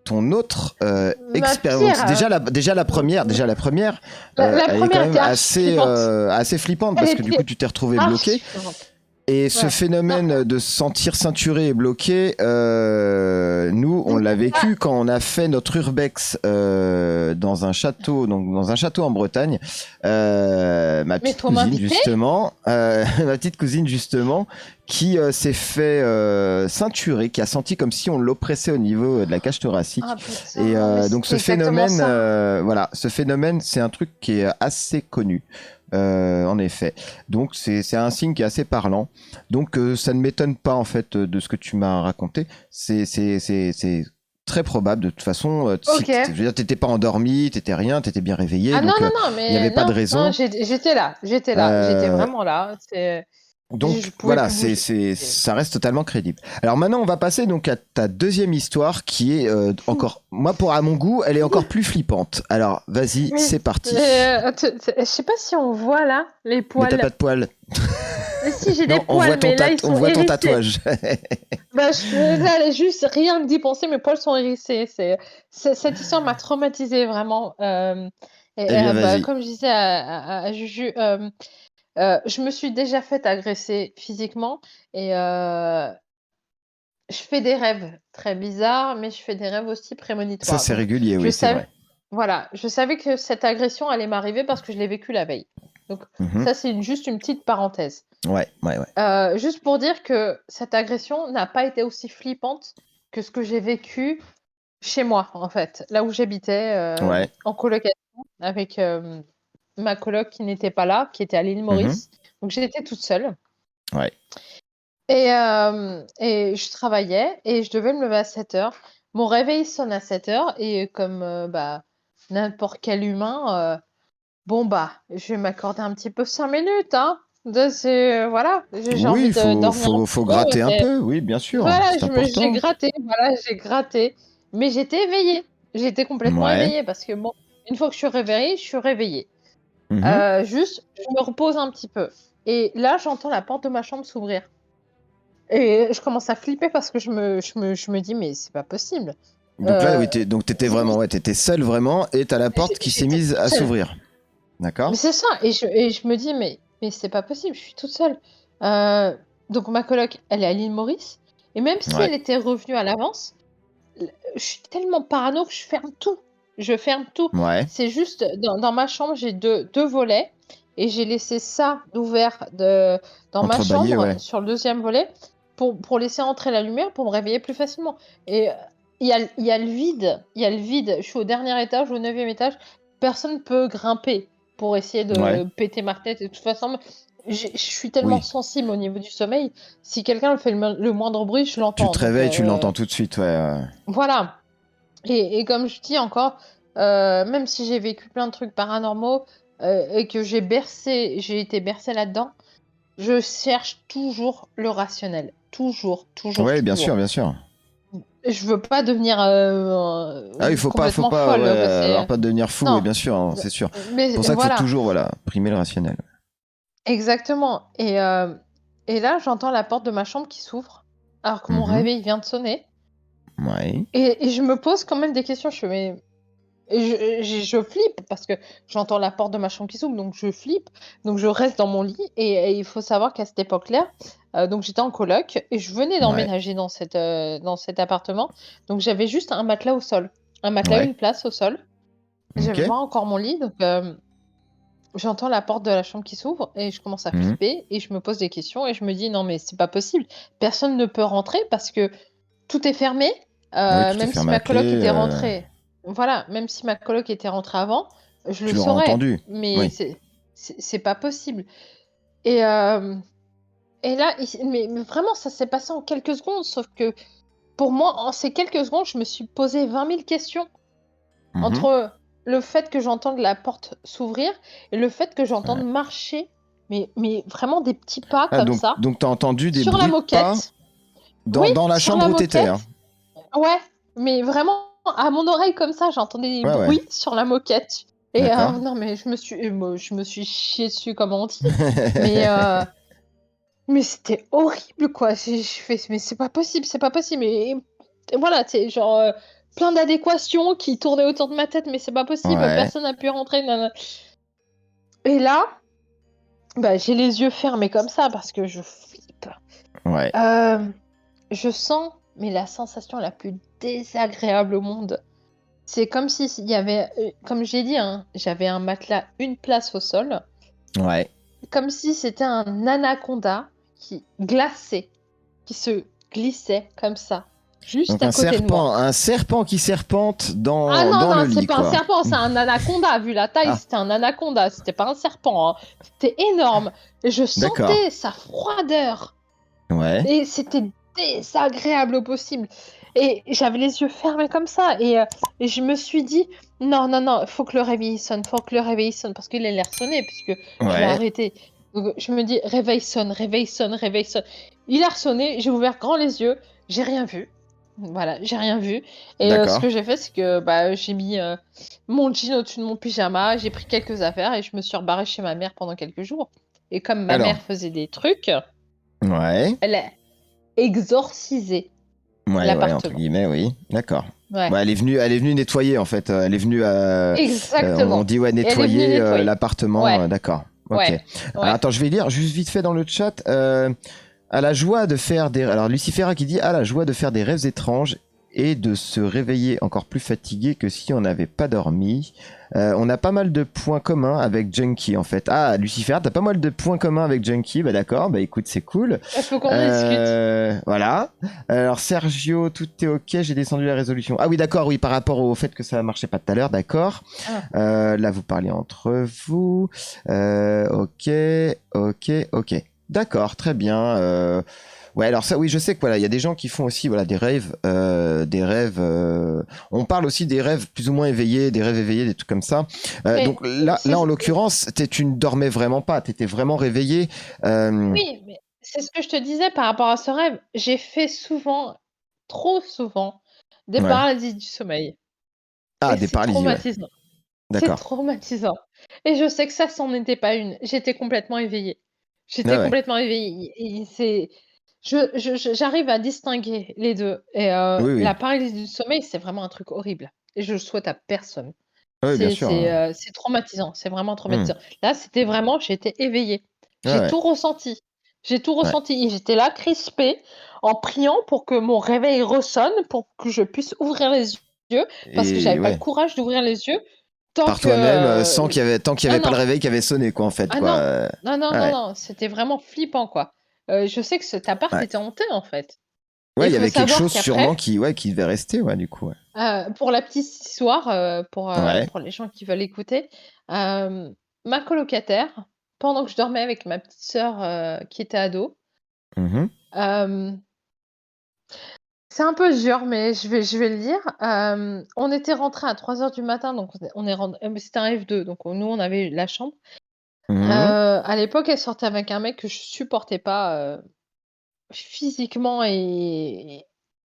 [SPEAKER 1] ton autre
[SPEAKER 2] Ma
[SPEAKER 1] expérience. Donc,
[SPEAKER 2] pire,
[SPEAKER 1] déjà la première,
[SPEAKER 2] la
[SPEAKER 1] elle est quand
[SPEAKER 2] première
[SPEAKER 1] même
[SPEAKER 2] était archi flippante.
[SPEAKER 1] assez flippante
[SPEAKER 2] Elle
[SPEAKER 1] parce que du coup
[SPEAKER 2] était
[SPEAKER 1] tu t'es retrouvé bloqué.
[SPEAKER 2] archi flippante.
[SPEAKER 1] Et ce
[SPEAKER 2] Ouais. Non,
[SPEAKER 1] phénomène de se sentir ceinturé et bloqué, nous, on l'a
[SPEAKER 2] ah,
[SPEAKER 1] vécu quand on a fait notre urbex dans un château, donc dans un château en Bretagne. Ma
[SPEAKER 2] mais
[SPEAKER 1] petite
[SPEAKER 2] faut
[SPEAKER 1] cousine
[SPEAKER 2] m'inviter?
[SPEAKER 1] justement, ma petite cousine justement, qui s'est fait ceinturer, qui a senti comme si on l'oppressait au niveau de la cage thoracique.
[SPEAKER 2] Ah
[SPEAKER 1] Et
[SPEAKER 2] putain, mais
[SPEAKER 1] donc ce
[SPEAKER 2] c'était exactement
[SPEAKER 1] phénomène,
[SPEAKER 2] ça.
[SPEAKER 1] voilà, ce phénomène, c'est un truc qui est assez connu. En effet. Donc c'est un signe qui est assez parlant. Donc ça ne m'étonne pas en fait de ce que tu m'as raconté. C'est très probable de toute façon. Si
[SPEAKER 2] Ok.
[SPEAKER 1] je veux dire, t'étais pas endormi, t'étais rien, t'étais bien réveillé,
[SPEAKER 2] Ah non,
[SPEAKER 1] donc
[SPEAKER 2] non, non,
[SPEAKER 1] il n'y
[SPEAKER 2] mais
[SPEAKER 1] avait pas de
[SPEAKER 2] non, non,
[SPEAKER 1] raison.
[SPEAKER 2] j'étais là, j'étais
[SPEAKER 1] Euh,
[SPEAKER 2] vraiment là. Je
[SPEAKER 1] donc
[SPEAKER 2] pouvais
[SPEAKER 1] voilà,
[SPEAKER 2] plus bouger.
[SPEAKER 1] ça reste totalement crédible. Alors maintenant, on va passer donc à ta deuxième histoire qui est encore, moi pour à mon goût, elle est encore plus flippante. Alors vas-y,
[SPEAKER 2] Mais
[SPEAKER 1] c'est parti.
[SPEAKER 2] je sais pas si on voit là les
[SPEAKER 1] Mais t'as pas
[SPEAKER 2] poils.
[SPEAKER 1] de poils.
[SPEAKER 2] Mais si j'ai des
[SPEAKER 1] Non, on voit
[SPEAKER 2] poils, mais là ils
[SPEAKER 1] on
[SPEAKER 2] sont
[SPEAKER 1] voit ton
[SPEAKER 2] hérissés.
[SPEAKER 1] tatouage.
[SPEAKER 2] Bah, là, juste rien que d'y penser, mes poils sont hérissés. Cette histoire m'a traumatisée vraiment.
[SPEAKER 1] Eh bien,
[SPEAKER 2] Bah,
[SPEAKER 1] vas-y.
[SPEAKER 2] comme je disais à Juju, je me suis déjà fait agresser physiquement et je fais des rêves très bizarres, mais je fais des rêves aussi
[SPEAKER 1] Ça,
[SPEAKER 2] prémonitoires.
[SPEAKER 1] c'est
[SPEAKER 2] Donc,
[SPEAKER 1] régulier,
[SPEAKER 2] je
[SPEAKER 1] oui, c'est
[SPEAKER 2] savais,
[SPEAKER 1] vrai.
[SPEAKER 2] voilà, je savais que cette agression allait m'arriver parce que je l'ai vécu la veille. Donc,
[SPEAKER 1] Mhm.
[SPEAKER 2] ça, c'est juste une petite parenthèse.
[SPEAKER 1] Ouais, ouais, ouais.
[SPEAKER 2] Juste pour dire que cette agression n'a pas été aussi flippante que ce que j'ai vécu chez moi, en fait, là où j'habitais,
[SPEAKER 1] Ouais.
[SPEAKER 2] en colocation avec ma coloc qui n'était pas là, qui était à l'île
[SPEAKER 1] Mhm.
[SPEAKER 2] Maurice. Donc, j'étais toute seule.
[SPEAKER 1] Ouais.
[SPEAKER 2] Et je travaillais et je devais me lever à 7h. Mon réveil sonne à 7h et comme bah, n'importe quel humain, bon bah, je vais m'accorder un petit peu 5 minutes, hein. Voilà, j'ai
[SPEAKER 1] Oui,
[SPEAKER 2] envie
[SPEAKER 1] il
[SPEAKER 2] de
[SPEAKER 1] faut,
[SPEAKER 2] dormir un
[SPEAKER 1] faut,
[SPEAKER 2] petit
[SPEAKER 1] faut
[SPEAKER 2] peu.
[SPEAKER 1] gratter un peu, oui, bien sûr,
[SPEAKER 2] Voilà,
[SPEAKER 1] c'est
[SPEAKER 2] j'ai
[SPEAKER 1] important.
[SPEAKER 2] gratté, voilà, j'ai gratté. Mais j'étais éveillée. J'étais complètement
[SPEAKER 1] Ouais.
[SPEAKER 2] éveillée parce que bon, une fois que je suis réveillée, je suis réveillée.
[SPEAKER 1] Mhm.
[SPEAKER 2] Juste, je me repose un petit peu. Et là, j'entends la porte de ma chambre s'ouvrir. Et je commence à flipper parce que je me dis, mais c'est pas possible.
[SPEAKER 1] Donc là,
[SPEAKER 2] Euh,
[SPEAKER 1] oui, donc t'étais
[SPEAKER 2] c'est-
[SPEAKER 1] vraiment, ouais, t'étais seul vraiment, et t'as la porte qui s'est
[SPEAKER 2] J'étais
[SPEAKER 1] mise
[SPEAKER 2] toute
[SPEAKER 1] à
[SPEAKER 2] seule.
[SPEAKER 1] s'ouvrir.
[SPEAKER 2] Mais
[SPEAKER 1] D'accord?
[SPEAKER 2] c'est ça. Et je me dis, mais c'est pas possible, je suis toute seule. Euh, donc ma coloc, elle est à l'île Maurice. Et même si
[SPEAKER 1] Ouais.
[SPEAKER 2] elle était revenue à l'avance, je suis tellement parano que je ferme tout. Je ferme tout.
[SPEAKER 1] Ouais.
[SPEAKER 2] C'est juste, dans ma chambre, j'ai deux volets. Et j'ai laissé ça d'ouvert dans ma
[SPEAKER 1] Entrebâillé,
[SPEAKER 2] chambre,
[SPEAKER 1] ouais.
[SPEAKER 2] sur le deuxième volet, pour laisser entrer la lumière, pour me réveiller plus facilement. Et il y a le vide. Il y a le vide. Je suis au dernier étage, au 9e étage. Personne ne peut grimper pour essayer
[SPEAKER 1] Ouais.
[SPEAKER 2] de péter ma tête. Et de toute façon, je suis tellement
[SPEAKER 1] Oui.
[SPEAKER 2] sensible au niveau du sommeil. Si quelqu'un fait le moindre bruit, je
[SPEAKER 1] Tu
[SPEAKER 2] l'entends.
[SPEAKER 1] te
[SPEAKER 2] Donc,
[SPEAKER 1] réveilles, tu l'entends tout de suite, ouais.
[SPEAKER 2] voilà. Et comme je dis encore, même si j'ai vécu plein de trucs paranormaux, et que j'ai été bercée là-dedans, je cherche toujours le rationnel. Toujours, toujours,
[SPEAKER 1] Ouais, bien sûr,
[SPEAKER 2] toujours.
[SPEAKER 1] bien sûr.
[SPEAKER 2] Je veux pas devenir
[SPEAKER 1] Ah, il faut
[SPEAKER 2] complètement
[SPEAKER 1] pas, ouais,
[SPEAKER 2] folle.
[SPEAKER 1] alors pas devenir fou, oui,
[SPEAKER 2] Non,
[SPEAKER 1] bien sûr, hein, c'est sûr. C'est
[SPEAKER 2] mais
[SPEAKER 1] pour ça qu'il faut
[SPEAKER 2] voilà,
[SPEAKER 1] toujours, voilà, primer le rationnel.
[SPEAKER 2] exactement. Et là, j'entends la porte de ma chambre qui s'ouvre, alors que mon
[SPEAKER 1] Mhm.
[SPEAKER 2] réveil vient de sonner.
[SPEAKER 1] Ouais.
[SPEAKER 2] Et je me pose quand même des questions. Je fais, mais Et je flippe parce que j'entends la porte de ma chambre qui s'ouvre, donc je flippe. Donc je reste dans mon lit et il faut savoir qu'à cette époque-là, donc j'étais en coloc et je venais
[SPEAKER 1] Ouais.
[SPEAKER 2] d'emménager dans cet appartement. Donc j'avais juste un matelas au sol, un matelas,
[SPEAKER 1] Ouais.
[SPEAKER 2] une place au sol.
[SPEAKER 1] Ok.
[SPEAKER 2] J'avais pas encore mon lit, donc j'entends la porte de la chambre qui s'ouvre et je commence à
[SPEAKER 1] Mhm.
[SPEAKER 2] flipper et je me pose des questions et je me dis: «Non mais c'est pas possible, personne ne peut rentrer parce que tout est fermé».
[SPEAKER 1] Oui, tout est
[SPEAKER 2] Même si
[SPEAKER 1] fermé à
[SPEAKER 2] ma coloc
[SPEAKER 1] clé.
[SPEAKER 2] était rentrée, voilà, même si ma coloc était rentrée avant, je le
[SPEAKER 1] Tu l'auras
[SPEAKER 2] saurais,
[SPEAKER 1] entendu.
[SPEAKER 2] mais
[SPEAKER 1] Oui.
[SPEAKER 2] c'est pas possible. Et là, mais vraiment, ça s'est passé en quelques secondes, sauf que pour moi, en ces quelques secondes, je me suis posé 20 000 questions
[SPEAKER 1] Mhm.
[SPEAKER 2] entre le fait que j'entende la porte s'ouvrir et le fait que
[SPEAKER 1] Ouais.
[SPEAKER 2] j'entende marcher, mais vraiment des petits pas
[SPEAKER 1] Ah,
[SPEAKER 2] comme ça,
[SPEAKER 1] donc t'as entendu des
[SPEAKER 2] sur la
[SPEAKER 1] bruits de pas
[SPEAKER 2] moquette.
[SPEAKER 1] dans,
[SPEAKER 2] Oui,
[SPEAKER 1] dans la
[SPEAKER 2] sur
[SPEAKER 1] chambre
[SPEAKER 2] la
[SPEAKER 1] où t'étais, hein.
[SPEAKER 2] moquette. Ouais, mais vraiment à mon oreille comme ça, j'entendais des
[SPEAKER 1] Ouais, ouais.
[SPEAKER 2] bruits sur la moquette. Et
[SPEAKER 1] D'accord.
[SPEAKER 2] non, mais je me suis chiée dessus, comme on dit. Mais c'était horrible, quoi. Je fais: «Mais c'est pas possible, c'est pas possible». Et voilà, tu genre, plein d'adéquations qui tournaient autour de ma tête, mais c'est pas possible,
[SPEAKER 1] Ouais.
[SPEAKER 2] personne n'a pu rentrer, nin et là, bah, j'ai les yeux fermés comme ça parce que je flippe.
[SPEAKER 1] Ouais.
[SPEAKER 2] Hem, je sens, mais la sensation la plus désagréable au monde. C'est comme si il y avait, comme j'ai dit, hein, j'avais un matelas, une place au sol,
[SPEAKER 1] Ouais.
[SPEAKER 2] comme si c'était un anaconda qui glaçait, qui se glissait comme ça, juste
[SPEAKER 1] Donc
[SPEAKER 2] à côté de moi.
[SPEAKER 1] un serpent qui serpente
[SPEAKER 2] Ah
[SPEAKER 1] dans,
[SPEAKER 2] non,
[SPEAKER 1] dans
[SPEAKER 2] non,
[SPEAKER 1] le
[SPEAKER 2] c'est
[SPEAKER 1] lit,
[SPEAKER 2] pas un
[SPEAKER 1] quoi.
[SPEAKER 2] serpent, c'est un anaconda. Vu la taille,
[SPEAKER 1] Ah,
[SPEAKER 2] c'était un anaconda, c'était pas un serpent, hein. C'était énorme. Et je
[SPEAKER 1] d'accord.
[SPEAKER 2] sentais sa froideur.
[SPEAKER 1] Ouais.
[SPEAKER 2] Et c'était désagréable au possible. Et j'avais les yeux fermés comme ça. Et je me suis dit: «Non, non, non, faut que le réveil sonne, faut que le réveil sonne», parce qu'il a l'air sonné puisque je l'ai
[SPEAKER 1] Ouais.
[SPEAKER 2] arrêté. Donc je me dis: «Réveil sonne, réveil sonne, réveil sonne». Il a ressonné, j'ai ouvert grand les yeux, j'ai rien vu. Voilà, j'ai rien vu. Et ce
[SPEAKER 1] D'accord.
[SPEAKER 2] que j'ai fait, c'est que, bah, j'ai mis, mon jean au-dessus de mon pyjama, j'ai pris quelques affaires et je me suis rebarrée chez ma mère pendant quelques jours. Et comme ma
[SPEAKER 1] Alors.
[SPEAKER 2] mère faisait des trucs,
[SPEAKER 1] Ouais.
[SPEAKER 2] elle a exorcisé
[SPEAKER 1] Ouais, ouais, entre
[SPEAKER 2] l'appartement.
[SPEAKER 1] guillemets, oui. D'accord.
[SPEAKER 2] Ouais,
[SPEAKER 1] Ouais, elle est venue nettoyer, en fait. Elle est venue, on
[SPEAKER 2] exactement.
[SPEAKER 1] dit, ouais,
[SPEAKER 2] Et elle est venue
[SPEAKER 1] nettoyer
[SPEAKER 2] nettoyer.
[SPEAKER 1] l'appartement.
[SPEAKER 2] Ouais,
[SPEAKER 1] D'accord. Ok.
[SPEAKER 2] ouais,
[SPEAKER 1] Alors,
[SPEAKER 2] ouais.
[SPEAKER 1] attends, je vais lire juste vite fait dans le chat. À la joie de faire des... Alors, Lucifera qui dit, à la joie de faire des rêves étranges et de se réveiller encore plus fatigué que si on n'avait pas dormi. On a pas mal de points communs avec Junkie, en fait. Ah, Lucifera, t'as pas mal de points communs avec Junkie. Bah d'accord, bah écoute, c'est cool.
[SPEAKER 2] Il faut qu'on discute.
[SPEAKER 1] Voilà. Alors, Sergio, tout est ok, j'ai descendu la résolution. Ah oui, d'accord, oui, par rapport au fait que ça marchait pas tout à l'heure, d'accord.
[SPEAKER 2] Ah,
[SPEAKER 1] Là, vous parlez entre vous. Ok, ok, ok. D'accord, très bien. Ouais, alors ça, oui, je sais que voilà, il y a des gens qui font aussi voilà des rêves, on parle aussi des rêves plus ou moins éveillés, des rêves éveillés, des trucs comme ça. Donc
[SPEAKER 2] Mais
[SPEAKER 1] là, en l'occurrence, tu ne dormais vraiment pas, t'étais vraiment réveillé.
[SPEAKER 2] oui, mais c'est ce que je te disais par rapport à ce rêve. J'ai fait souvent, trop souvent, des
[SPEAKER 1] Ouais.
[SPEAKER 2] paralysies du sommeil
[SPEAKER 1] Ah,
[SPEAKER 2] et
[SPEAKER 1] des
[SPEAKER 2] c'est
[SPEAKER 1] paralysies, ouais.
[SPEAKER 2] traumatisant. C'est
[SPEAKER 1] D'accord.
[SPEAKER 2] traumatisant et je sais que ça, c'en était pas une. J'étais complètement éveillée.
[SPEAKER 1] Ah
[SPEAKER 2] J'étais
[SPEAKER 1] ouais.
[SPEAKER 2] complètement éveillée et c'est j'arrive à distinguer les 2 et
[SPEAKER 1] Oui, oui.
[SPEAKER 2] la paralysie du sommeil, c'est vraiment un truc horrible et je le souhaite à personne.
[SPEAKER 1] Ah oui, bien sûr.
[SPEAKER 2] C'est traumatisant, c'est vraiment
[SPEAKER 1] Hmm.
[SPEAKER 2] traumatisant. Là, c'était vraiment j'étais éveillée.
[SPEAKER 1] Ouais,
[SPEAKER 2] J'ai
[SPEAKER 1] ouais,
[SPEAKER 2] tout ressenti. J'ai tout
[SPEAKER 1] ouais.
[SPEAKER 2] ressenti et j'étais là crispée en priant pour que mon réveil ressonne, pour que je puisse ouvrir les yeux parce que j'avais
[SPEAKER 1] Et
[SPEAKER 2] pas le
[SPEAKER 1] ouais.
[SPEAKER 2] courage d'ouvrir les yeux tant
[SPEAKER 1] Par
[SPEAKER 2] que,
[SPEAKER 1] toi-même, sans qu'il y avait, tant qu'il y
[SPEAKER 2] ah
[SPEAKER 1] avait pas le
[SPEAKER 2] non,
[SPEAKER 1] réveil qui avait sonné, quoi, en fait,
[SPEAKER 2] ah
[SPEAKER 1] quoi.
[SPEAKER 2] non, non, non,
[SPEAKER 1] Ouais,
[SPEAKER 2] non,
[SPEAKER 1] ouais.
[SPEAKER 2] non, c'était vraiment flippant, quoi. Je sais que cet appart
[SPEAKER 1] Ouais.
[SPEAKER 2] était hanté, en fait et
[SPEAKER 1] Ouais,
[SPEAKER 2] il
[SPEAKER 1] il y
[SPEAKER 2] faut
[SPEAKER 1] avait quelque
[SPEAKER 2] savoir
[SPEAKER 1] chose
[SPEAKER 2] qu'après,
[SPEAKER 1] sûrement qui devait rester, ouais, du coup, ouais.
[SPEAKER 2] pour la petite histoire,
[SPEAKER 1] Ouais.
[SPEAKER 2] pour les gens qui veulent écouter, ma colocataire, pendant que je dormais avec ma petite sœur, qui était ado,
[SPEAKER 1] Mhm.
[SPEAKER 2] hem, c'est un peu dur, mais je vais le dire. On était rentrés à 3 heures du matin, donc on est ren c'était un F2, donc nous, on avait la chambre.
[SPEAKER 1] Mhm.
[SPEAKER 2] À l'époque, elle sortait avec un mec que je supportais pas, physiquement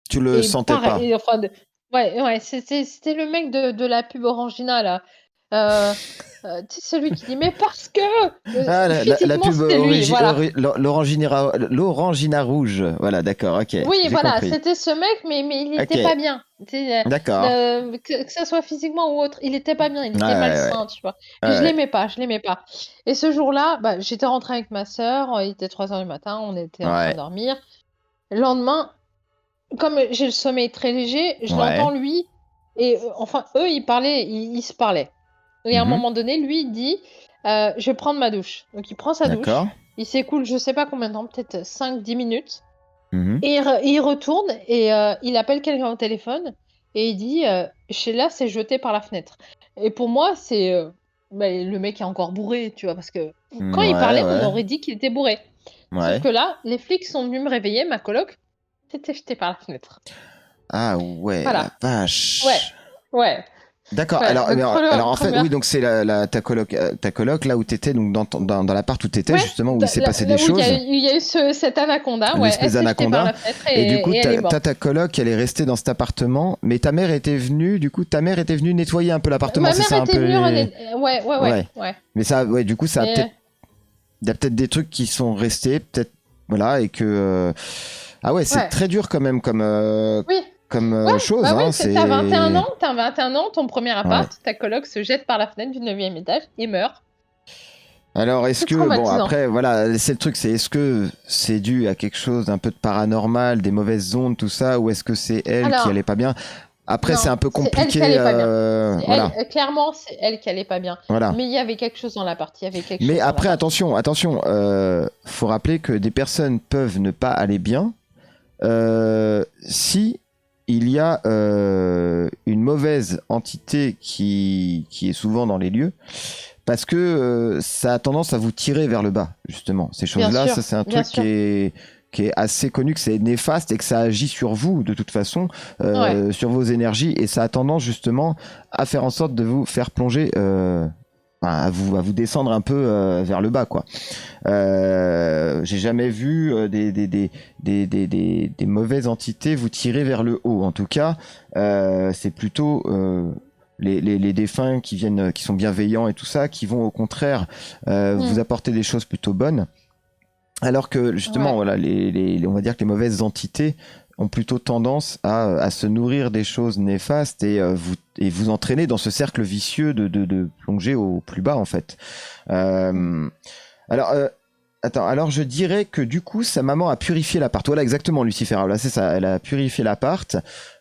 [SPEAKER 1] Tu le
[SPEAKER 2] et
[SPEAKER 1] sentais pas.
[SPEAKER 2] pareil, enfin de ouais, ouais, c'était le mec de la pub Orangina là, heu tu sais celui qui dit: «Mais parce que!»
[SPEAKER 1] Ah, la
[SPEAKER 2] physiquement
[SPEAKER 1] pub
[SPEAKER 2] c'était lui, voilà.
[SPEAKER 1] l'Orangina rouge. Voilà, d'accord, ok,
[SPEAKER 2] Oui,
[SPEAKER 1] j'ai
[SPEAKER 2] voilà,
[SPEAKER 1] compris.
[SPEAKER 2] c'était ce mec, mais il
[SPEAKER 1] Ok,
[SPEAKER 2] était pas bien. Tu sais,
[SPEAKER 1] d'accord.
[SPEAKER 2] que ça soit physiquement ou autre, il était pas bien, il
[SPEAKER 1] Ouais,
[SPEAKER 2] était
[SPEAKER 1] ouais, ouais.
[SPEAKER 2] malsain, tu vois? Et
[SPEAKER 1] Ouais,
[SPEAKER 2] je l'aimais pas et ce jour-là, bah, j'étais rentrée avec ma sœur, il était 3 heures du matin, on était en train de
[SPEAKER 1] ouais,
[SPEAKER 2] dormir. Le lendemain, comme, j'ai le sommeil très léger, je
[SPEAKER 1] ouais.
[SPEAKER 2] l'entends lui et enfin, eux, ils se parlaient et à un
[SPEAKER 1] Mhm.
[SPEAKER 2] moment donné, lui, il dit: «Je vais prendre ma douche». Donc il prend sa douche,
[SPEAKER 1] D'accord.
[SPEAKER 2] il s'écoule je sais pas combien de temps, peut-être 5-10 minutes
[SPEAKER 1] Mhm.
[SPEAKER 2] et il retourne et il appelle quelqu'un au téléphone et il dit, «Sheila s'est jetée par la fenêtre» et pour moi, c'est, bah, le mec est encore bourré, tu vois? Parce que quand il
[SPEAKER 1] Ouais,
[SPEAKER 2] parlait, on
[SPEAKER 1] ouais,
[SPEAKER 2] aurait dit qu'il était bourré. Sauf
[SPEAKER 1] ouais.
[SPEAKER 2] que là, les flics sont venus me réveiller, ma coloc s'était jetée par la fenêtre.
[SPEAKER 1] Ah ouais, la
[SPEAKER 2] Voilà. Ouais,
[SPEAKER 1] vache.
[SPEAKER 2] ouais,
[SPEAKER 1] D'accord.
[SPEAKER 2] ouais,
[SPEAKER 1] Alors,
[SPEAKER 2] donc
[SPEAKER 1] alors en fait, oui,
[SPEAKER 2] première
[SPEAKER 1] donc c'est ta coloc là où t'étais, donc dans l'appart où t'étais
[SPEAKER 2] ouais,
[SPEAKER 1] justement où il
[SPEAKER 2] da
[SPEAKER 1] s'est passé des
[SPEAKER 2] là où
[SPEAKER 1] choses,
[SPEAKER 2] il y a eu cet anaconda, ouais, elle
[SPEAKER 1] l'espèce
[SPEAKER 2] s'est jetée par
[SPEAKER 1] d'anaconda.
[SPEAKER 2] la fenêtre
[SPEAKER 1] Et du
[SPEAKER 2] et
[SPEAKER 1] coup,
[SPEAKER 2] elle est
[SPEAKER 1] t'as
[SPEAKER 2] morte.
[SPEAKER 1] ta coloc, elle est restée dans cet appartement, mais ta mère était venue. Du coup, ta mère était venue nettoyer un peu l'appartement,
[SPEAKER 2] Ma
[SPEAKER 1] c'est
[SPEAKER 2] mère
[SPEAKER 1] ça un
[SPEAKER 2] était
[SPEAKER 1] peu
[SPEAKER 2] venue
[SPEAKER 1] les...
[SPEAKER 2] ouais, ouais, ouais,
[SPEAKER 1] Ouais.
[SPEAKER 2] ouais,
[SPEAKER 1] Mais ça, ouais, du coup, ça a peut-être,
[SPEAKER 2] mais
[SPEAKER 1] il y a peut-être des trucs qui sont restés, peut-être, voilà, et que ah ouais, c'est
[SPEAKER 2] ouais,
[SPEAKER 1] très dur quand même comme
[SPEAKER 2] oui.
[SPEAKER 1] comme
[SPEAKER 2] Ouais,
[SPEAKER 1] chose,
[SPEAKER 2] bah, oui,
[SPEAKER 1] hein.
[SPEAKER 2] tu as 21
[SPEAKER 1] C'est
[SPEAKER 2] ans, tu as 21 ans, ton premier
[SPEAKER 1] ouais.
[SPEAKER 2] appart, ta coloc se jette par la fenêtre du 9e étage et meurt.
[SPEAKER 1] Alors, est-ce
[SPEAKER 2] C'est
[SPEAKER 1] que, bon,
[SPEAKER 2] traumatisant.
[SPEAKER 1] après, voilà, c'est le truc, c'est est-ce que c'est dû à quelque chose d'un peu de paranormal, des mauvaises ondes, tout ça, ou est-ce que c'est elle qui allait
[SPEAKER 2] Alors,
[SPEAKER 1] pas bien? Après, c'est
[SPEAKER 2] non,
[SPEAKER 1] un peu
[SPEAKER 2] c'est elle qui
[SPEAKER 1] compliqué,
[SPEAKER 2] allait pas bien. C'est elle,
[SPEAKER 1] voilà,
[SPEAKER 2] clairement, c'est elle qui allait pas bien.
[SPEAKER 1] voilà.
[SPEAKER 2] Mais il y avait quelque chose dans l'appart, il y avait quelque
[SPEAKER 1] Mais
[SPEAKER 2] chose dans
[SPEAKER 1] après,
[SPEAKER 2] l'appart.
[SPEAKER 1] attention, attention, faut rappeler que des personnes peuvent ne pas aller bien si il y a une mauvaise entité qui est souvent dans les lieux. Parce que ça a tendance à vous tirer vers le bas, justement. Ces
[SPEAKER 2] Bien
[SPEAKER 1] choses-là, ça
[SPEAKER 2] sûr,
[SPEAKER 1] c'est un
[SPEAKER 2] bien
[SPEAKER 1] truc
[SPEAKER 2] sûr.
[SPEAKER 1] qui est assez connu, que c'est néfaste et que ça agit sur vous de toute façon,
[SPEAKER 2] Ouais.
[SPEAKER 1] sur vos énergies, et ça a tendance justement à faire en sorte de vous faire plonger, à vous descendre un peu vers le bas, quoi. J'ai jamais vu des mauvaises entités vous tirer vers le haut. En tout cas, c'est plutôt les défunts qui viennent, qui sont bienveillants et tout ça, qui vont au contraire vous
[SPEAKER 2] Mmh.
[SPEAKER 1] apporter des choses plutôt bonnes. Alors que justement,
[SPEAKER 2] Ouais.
[SPEAKER 1] voilà, on va dire que les mauvaises entités ont plutôt tendance à se nourrir des choses néfastes et vous entraîner dans ce cercle vicieux de plonger au plus bas, en fait.
[SPEAKER 2] Mmh.
[SPEAKER 1] Euh, alors, attends, alors je dirais que du coup, sa maman a purifié l'appart. Voilà, exactement, Lucifer. Là, c'est ça. Elle a purifié l'appart.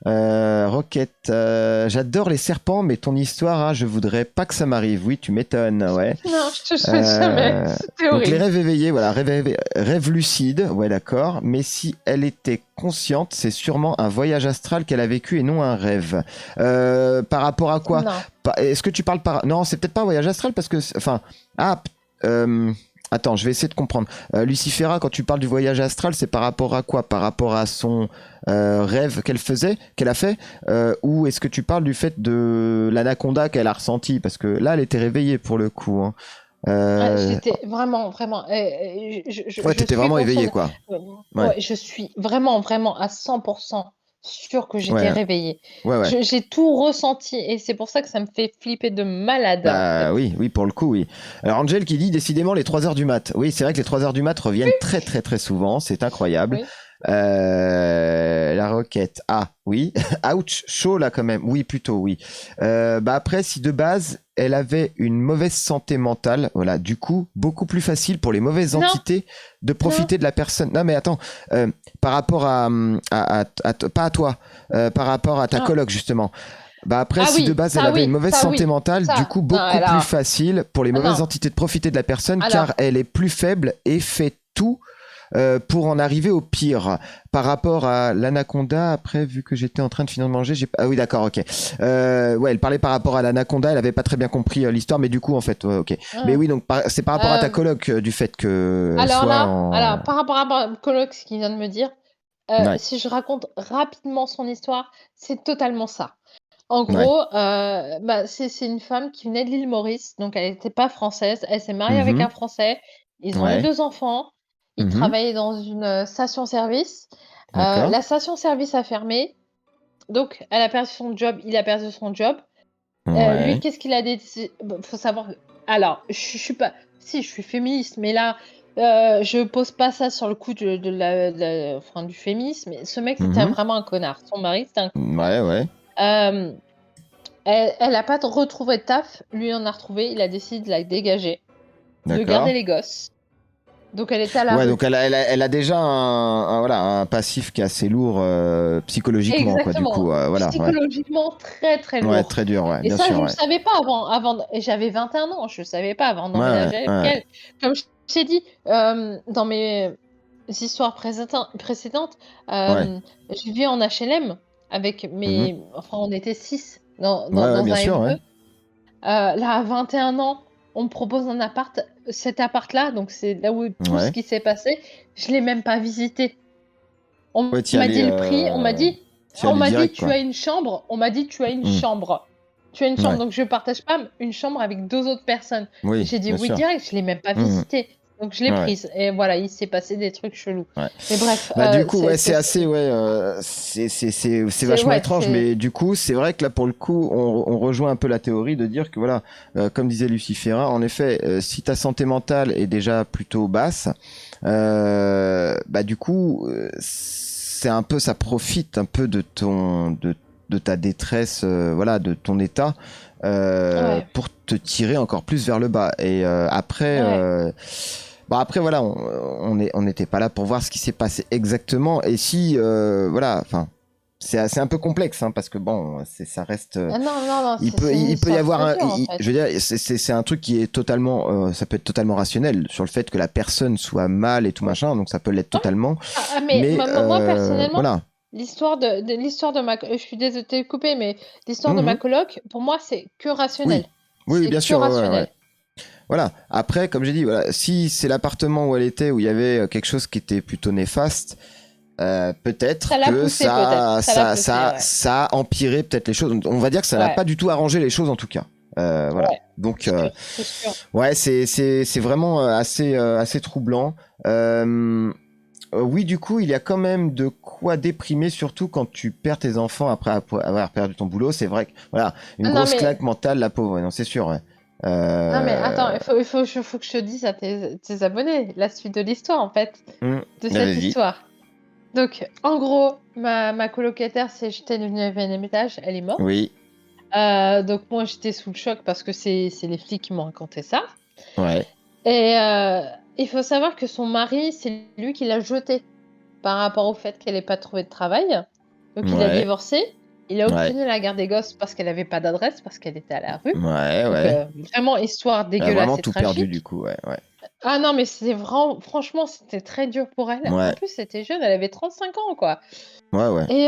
[SPEAKER 1] Rocket, j'adore les serpents, mais ton histoire, hein, je voudrais pas que ça m'arrive. Oui, tu m'étonnes, ouais.
[SPEAKER 2] Non, je te souhaite jamais.
[SPEAKER 1] Euh,
[SPEAKER 2] C'était
[SPEAKER 1] donc les
[SPEAKER 2] horrible.
[SPEAKER 1] rêves éveillés, voilà, rêve lucide, ouais, d'accord. Mais si elle était consciente, c'est sûrement un voyage astral qu'elle a vécu et non un rêve. Par rapport à quoi?
[SPEAKER 2] Non.
[SPEAKER 1] Est-ce que tu parles par... Non, c'est peut-être pas un voyage astral parce que... Enfin... Ah... Attends, je vais essayer de comprendre. Lucifera, quand tu parles du voyage astral, c'est par rapport à quoi? Par rapport à son rêve qu'elle a fait, ou est-ce que tu parles du fait de l'anaconda qu'elle a ressenti? Parce que là, elle était réveillée pour le coup, hein. Euh,
[SPEAKER 2] J'étais vraiment, vraiment,
[SPEAKER 1] Ouais,
[SPEAKER 2] je
[SPEAKER 1] t'étais
[SPEAKER 2] suis
[SPEAKER 1] vraiment éveillé,
[SPEAKER 2] consciente,
[SPEAKER 1] quoi.
[SPEAKER 2] euh,
[SPEAKER 1] Ouais,
[SPEAKER 2] ouais, je suis vraiment, vraiment à 100% sûre que j'étais
[SPEAKER 1] ouais,
[SPEAKER 2] réveillée.
[SPEAKER 1] ouais, ouais.
[SPEAKER 2] J'ai tout ressenti et c'est pour ça que ça me fait flipper de malade, en
[SPEAKER 1] Bah
[SPEAKER 2] fait.
[SPEAKER 1] oui, oui, pour le coup, oui. Alors Angel qui dit décidément les 3 heures du mat. Oui, c'est vrai que les 3 heures du mat reviennent très très très souvent, c'est incroyable.
[SPEAKER 2] Oui.
[SPEAKER 1] La roquette. Ah, oui. Ouch, chaud là quand même. Oui, plutôt, oui. Bah après, si de base, elle avait une mauvaise santé mentale, voilà, du coup, beaucoup plus facile pour les mauvaises
[SPEAKER 2] Non,
[SPEAKER 1] entités de
[SPEAKER 2] non.
[SPEAKER 1] profiter de la personne. Non mais attends, par rapport pas à toi, par rapport à ta
[SPEAKER 2] Ah,
[SPEAKER 1] coloc justement. Bah après,
[SPEAKER 2] ah
[SPEAKER 1] si de
[SPEAKER 2] oui,
[SPEAKER 1] base elle
[SPEAKER 2] ça
[SPEAKER 1] avait une
[SPEAKER 2] oui,
[SPEAKER 1] mauvaise
[SPEAKER 2] ça
[SPEAKER 1] santé
[SPEAKER 2] oui,
[SPEAKER 1] mentale, du
[SPEAKER 2] ça.
[SPEAKER 1] coup
[SPEAKER 2] Non,
[SPEAKER 1] beaucoup plus
[SPEAKER 2] alors,
[SPEAKER 1] facile pour les
[SPEAKER 2] ah
[SPEAKER 1] mauvaises
[SPEAKER 2] non,
[SPEAKER 1] entités de profiter de la personne car
[SPEAKER 2] alors,
[SPEAKER 1] elle est plus faible et fait tout pour en arriver au pire. Par rapport à l'anaconda, après, vu que j'étais en train de finir de manger, j'ai ah oui d'accord, ok. Ouais, elle parlait par rapport à l'anaconda, elle avait pas très bien compris l'histoire, mais du coup en fait, ouais, ok. Mais
[SPEAKER 2] hum,
[SPEAKER 1] oui, donc c'est par rapport à ta
[SPEAKER 2] euh,
[SPEAKER 1] coloc du fait que elle
[SPEAKER 2] alors
[SPEAKER 1] soit
[SPEAKER 2] là,
[SPEAKER 1] en
[SPEAKER 2] alors, par rapport à mon coloc, ce qu'il vient de me dire,
[SPEAKER 1] ouais,
[SPEAKER 2] si je raconte rapidement son histoire, c'est totalement ça. En
[SPEAKER 1] ouais.
[SPEAKER 2] gros, bah, c'est une femme qui venait de l'île Maurice, donc elle était pas française. Elle s'est mariée avec
[SPEAKER 1] Mhm.
[SPEAKER 2] un Français. Ils ont eu
[SPEAKER 1] Ouais.
[SPEAKER 2] 2 enfants. Ils
[SPEAKER 1] Mhm.
[SPEAKER 2] travaillaient dans une, station-service.
[SPEAKER 1] D'accord.
[SPEAKER 2] La station-service a fermé, donc elle a perdu son job, il a perdu son job. Lui,
[SPEAKER 1] Ouais.
[SPEAKER 2] qu'est-ce qu'il a décidé? Bah, faut savoir que alors je suis pas si, je suis féministe, mais là, je pose pas ça sur le coup de la enfin, du féminisme, mais ce mec, c'était
[SPEAKER 1] Mhm.
[SPEAKER 2] vraiment un connard. Son mari, c'était un connard.
[SPEAKER 1] Ouais, ouais.
[SPEAKER 2] Hem elle a pas retrouvé de taf, lui en a retrouvé, il a décidé de la dégager, de garder
[SPEAKER 1] D'accord.
[SPEAKER 2] les gosses. Donc elle était à la
[SPEAKER 1] Ouais,
[SPEAKER 2] rue.
[SPEAKER 1] donc elle a déjà voilà, un passif qui est assez lourd psychologiquement, quoi, du coup.
[SPEAKER 2] Exactement.
[SPEAKER 1] Voilà, ouais.
[SPEAKER 2] Psychologiquement très, très
[SPEAKER 1] Ouais,
[SPEAKER 2] lourd.
[SPEAKER 1] très dur, ouais,
[SPEAKER 2] Et
[SPEAKER 1] bien
[SPEAKER 2] ça,
[SPEAKER 1] sûr,
[SPEAKER 2] je le
[SPEAKER 1] ouais.
[SPEAKER 2] savais pas avant et j'avais 21 ans, je le savais pas avant
[SPEAKER 1] Ouais, ouais,
[SPEAKER 2] d'emménager avec
[SPEAKER 1] ouais.
[SPEAKER 2] elle. Comme je t'ai dit, dans mes histoires précédentes,
[SPEAKER 1] Ouais,
[SPEAKER 2] je vivais en HLM avec
[SPEAKER 1] mhm.
[SPEAKER 2] enfin, on était 6 dans
[SPEAKER 1] Ouais, ouais,
[SPEAKER 2] dans
[SPEAKER 1] bien
[SPEAKER 2] un
[SPEAKER 1] sûr, ouais.
[SPEAKER 2] F2. Là, à 21 ans, on me propose un appart. Cet appart-là, donc c'est là où tout ce
[SPEAKER 1] Ouais.
[SPEAKER 2] qui s'est passé, je l'ai même pas visité. On
[SPEAKER 1] Ouais,
[SPEAKER 2] m'a dit le prix,
[SPEAKER 1] t'y
[SPEAKER 2] on
[SPEAKER 1] allais
[SPEAKER 2] m'a dit:
[SPEAKER 1] direct,
[SPEAKER 2] «Tu
[SPEAKER 1] quoi.
[SPEAKER 2] as une chambre», on m'a dit: «Tu as une
[SPEAKER 1] Mhm.
[SPEAKER 2] chambre. Tu as une chambre»,
[SPEAKER 1] Ouais.
[SPEAKER 2] donc je partage pas une chambre avec 2 autres personnes.
[SPEAKER 1] Oui,
[SPEAKER 2] J'ai dit:
[SPEAKER 1] bien
[SPEAKER 2] «Oui»
[SPEAKER 1] sûr.
[SPEAKER 2] direct, je l'ai même pas
[SPEAKER 1] Mhm.
[SPEAKER 2] visité. Donc je l'ai
[SPEAKER 1] Ouais.
[SPEAKER 2] prise et voilà, il s'est passé des trucs chelous.
[SPEAKER 1] Ouais.
[SPEAKER 2] Mais bref,
[SPEAKER 1] Bah du coup ouais c'est assez ouais c'est
[SPEAKER 2] c'est
[SPEAKER 1] vachement
[SPEAKER 2] ouais,
[SPEAKER 1] étrange
[SPEAKER 2] c'est
[SPEAKER 1] mais du coup c'est vrai que là pour le coup on rejoint un peu la théorie de dire que voilà comme disait Lucifera en effet si ta santé mentale est déjà plutôt basse bah du coup c'est un peu ça profite un peu de ta détresse voilà de ton état
[SPEAKER 2] ouais,
[SPEAKER 1] pour te tirer encore plus vers le bas et après
[SPEAKER 2] ouais.
[SPEAKER 1] bon après voilà, on n'était pas là pour voir ce qui s'est passé exactement et si voilà, enfin c'est un peu complexe hein, parce que bon, ça reste
[SPEAKER 2] Ah non, non, non, c'est une
[SPEAKER 1] il peut y
[SPEAKER 2] histoire
[SPEAKER 1] avoir
[SPEAKER 2] très dure, en fait.
[SPEAKER 1] je veux dire c'est un truc qui est totalement ça peut être totalement rationnel sur le fait que la personne soit mal et tout machin donc ça peut l'être
[SPEAKER 2] Ouais.
[SPEAKER 1] totalement
[SPEAKER 2] Mais
[SPEAKER 1] mais
[SPEAKER 2] moi personnellement,
[SPEAKER 1] voilà.
[SPEAKER 2] l'histoire de je suis désolée de te couper, mais l'histoire de ma
[SPEAKER 1] Mhm.
[SPEAKER 2] coloc, pour moi, c'est que rationnel.
[SPEAKER 1] Oui. Oui, oui,
[SPEAKER 2] C'est
[SPEAKER 1] bien
[SPEAKER 2] que
[SPEAKER 1] sûr, ouais, ouais, ouais.
[SPEAKER 2] rationnel.
[SPEAKER 1] Voilà. Après, comme j'ai dit, voilà, si c'est l'appartement où elle était, où il y avait quelque chose qui était plutôt néfaste,
[SPEAKER 2] Ça
[SPEAKER 1] peut-être
[SPEAKER 2] l'a
[SPEAKER 1] que
[SPEAKER 2] poussé peut-être, ça l'a poussé, ouais.
[SPEAKER 1] ça a empiré peut-être les choses. On va dire que ça n'a
[SPEAKER 2] Ouais,
[SPEAKER 1] pas du tout arrangé les choses en tout cas. Voilà.
[SPEAKER 2] ouais,
[SPEAKER 1] Donc
[SPEAKER 2] c'est sûr.
[SPEAKER 1] ouais, c'est vraiment assez troublant. Oui, du coup, il y a quand même de quoi déprimer, surtout quand tu perds tes enfants après avoir perdu ton boulot. C'est vrai que voilà, une
[SPEAKER 2] Ah
[SPEAKER 1] grosse claque mentale, la pauvre. Ouais, non, c'est sûr. Ouais.
[SPEAKER 2] non mais
[SPEAKER 1] Euh...
[SPEAKER 2] attends, faut que je te dise à tes abonnés la suite de l'histoire, en fait, de cette
[SPEAKER 1] Vas-y.
[SPEAKER 2] histoire. Donc, en gros, ma colocataire s'est jetée du 9e étage, elle est morte.
[SPEAKER 1] Oui.
[SPEAKER 2] Donc moi, j'étais sous le choc parce que c'est les flics qui m'ont raconté ça.
[SPEAKER 1] Ouais.
[SPEAKER 2] Et il faut savoir que son mari, c'est lui qui l'a jetée par rapport au fait qu'elle ait pas trouvé de travail. Donc il a
[SPEAKER 1] Ouais.
[SPEAKER 2] divorcé, il a
[SPEAKER 1] Ouais.
[SPEAKER 2] obtenu la garde des gosses parce qu'elle avait pas d'adresse, parce qu'elle était à la rue.
[SPEAKER 1] Ouais.
[SPEAKER 2] Donc
[SPEAKER 1] Ouais.
[SPEAKER 2] vraiment histoire
[SPEAKER 1] Elle a vraiment
[SPEAKER 2] dégueulasse et
[SPEAKER 1] tout perdu
[SPEAKER 2] tragique.
[SPEAKER 1] du coup. Ouais. Ouais.
[SPEAKER 2] Ah non, mais c'était vraiment franchement, c'était très dur pour elle. En
[SPEAKER 1] Ouais.
[SPEAKER 2] plus, c'était jeune, elle avait 35 ans, quoi.
[SPEAKER 1] Ouais. Ouais.
[SPEAKER 2] Et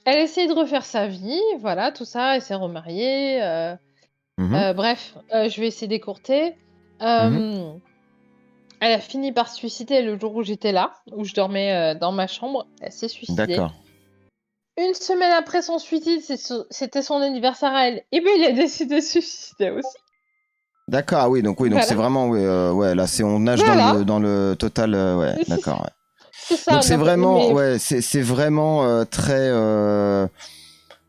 [SPEAKER 2] elle essayait de refaire sa vie, voilà, tout ça, elle s'est remariée,
[SPEAKER 1] Mhm.
[SPEAKER 2] bref, je vais essayer d'écourter.
[SPEAKER 1] Mhm.
[SPEAKER 2] Hem Elle a fini par se suicider le jour où j'étais là, où je dormais dans ma chambre. Elle s'est suicidée.
[SPEAKER 1] D'accord.
[SPEAKER 2] Une semaine après son suicide, c'était son anniversaire à elle. Et ben il a décidé de se suicider aussi.
[SPEAKER 1] D'accord, ah oui, donc c'est
[SPEAKER 2] Voilà.
[SPEAKER 1] vraiment, oui, ouais, là, on nage
[SPEAKER 2] Voilà.
[SPEAKER 1] dans le total, ouais,
[SPEAKER 2] C'est
[SPEAKER 1] d'accord, ouais.
[SPEAKER 2] c'est
[SPEAKER 1] Donc
[SPEAKER 2] ça.
[SPEAKER 1] c'est
[SPEAKER 2] Donc,
[SPEAKER 1] vraiment,
[SPEAKER 2] mais
[SPEAKER 1] ouais, c'est vraiment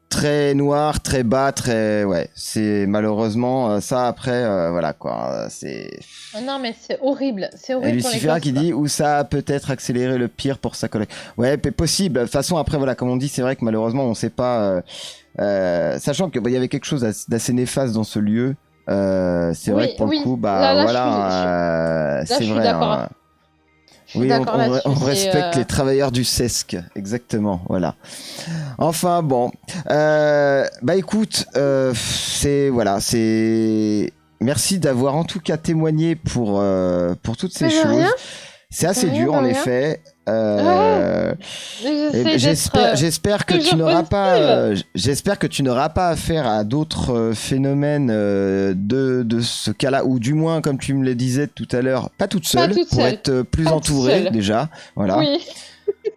[SPEAKER 1] très noir, très bas, très, ouais. C'est malheureusement ça après, voilà quoi. C'est.
[SPEAKER 2] non, mais c'est horrible. C'est
[SPEAKER 1] Et
[SPEAKER 2] horrible pour les
[SPEAKER 1] Lucifera
[SPEAKER 2] gosses,
[SPEAKER 1] qui
[SPEAKER 2] quoi.
[SPEAKER 1] dit où ça a peut-être accéléré le pire pour sa collègue. Ouais, possible. De toute façon, après, voilà, comme on dit, c'est vrai que malheureusement, on sait pas. Sachant qu'il y avait quelque chose d'assez néfaste dans ce lieu. C'est vrai que
[SPEAKER 2] Oui,
[SPEAKER 1] pour le
[SPEAKER 2] oui.
[SPEAKER 1] coup, bah
[SPEAKER 2] Là,
[SPEAKER 1] voilà,
[SPEAKER 2] là, je
[SPEAKER 1] c'est
[SPEAKER 2] suis
[SPEAKER 1] vrai.
[SPEAKER 2] d'accord.
[SPEAKER 1] Hein.
[SPEAKER 2] Je suis
[SPEAKER 1] Oui,
[SPEAKER 2] d'accord
[SPEAKER 1] on
[SPEAKER 2] là-dessus.
[SPEAKER 1] respecte les travailleurs du CESC, exactement, voilà. Enfin bon, bah écoute, c'est merci d'avoir en tout cas témoigné pour toutes ces
[SPEAKER 2] Mais de rien,
[SPEAKER 1] choses. C'est
[SPEAKER 2] de
[SPEAKER 1] assez
[SPEAKER 2] rien,
[SPEAKER 1] dur
[SPEAKER 2] de
[SPEAKER 1] en
[SPEAKER 2] rien.
[SPEAKER 1] effet.
[SPEAKER 2] Ouais,
[SPEAKER 1] Et
[SPEAKER 2] j'essaie d'être toujours positive.
[SPEAKER 1] j'espère que tu n'auras pas affaire à d'autres phénomènes de ce cas-là, ou du moins, comme tu me le disais tout à l'heure, pas toute
[SPEAKER 2] Pas
[SPEAKER 1] seule,
[SPEAKER 2] toute
[SPEAKER 1] pour
[SPEAKER 2] seule.
[SPEAKER 1] être plus
[SPEAKER 2] Pas toute
[SPEAKER 1] entourée
[SPEAKER 2] seule.
[SPEAKER 1] déjà, voilà.
[SPEAKER 2] Oui.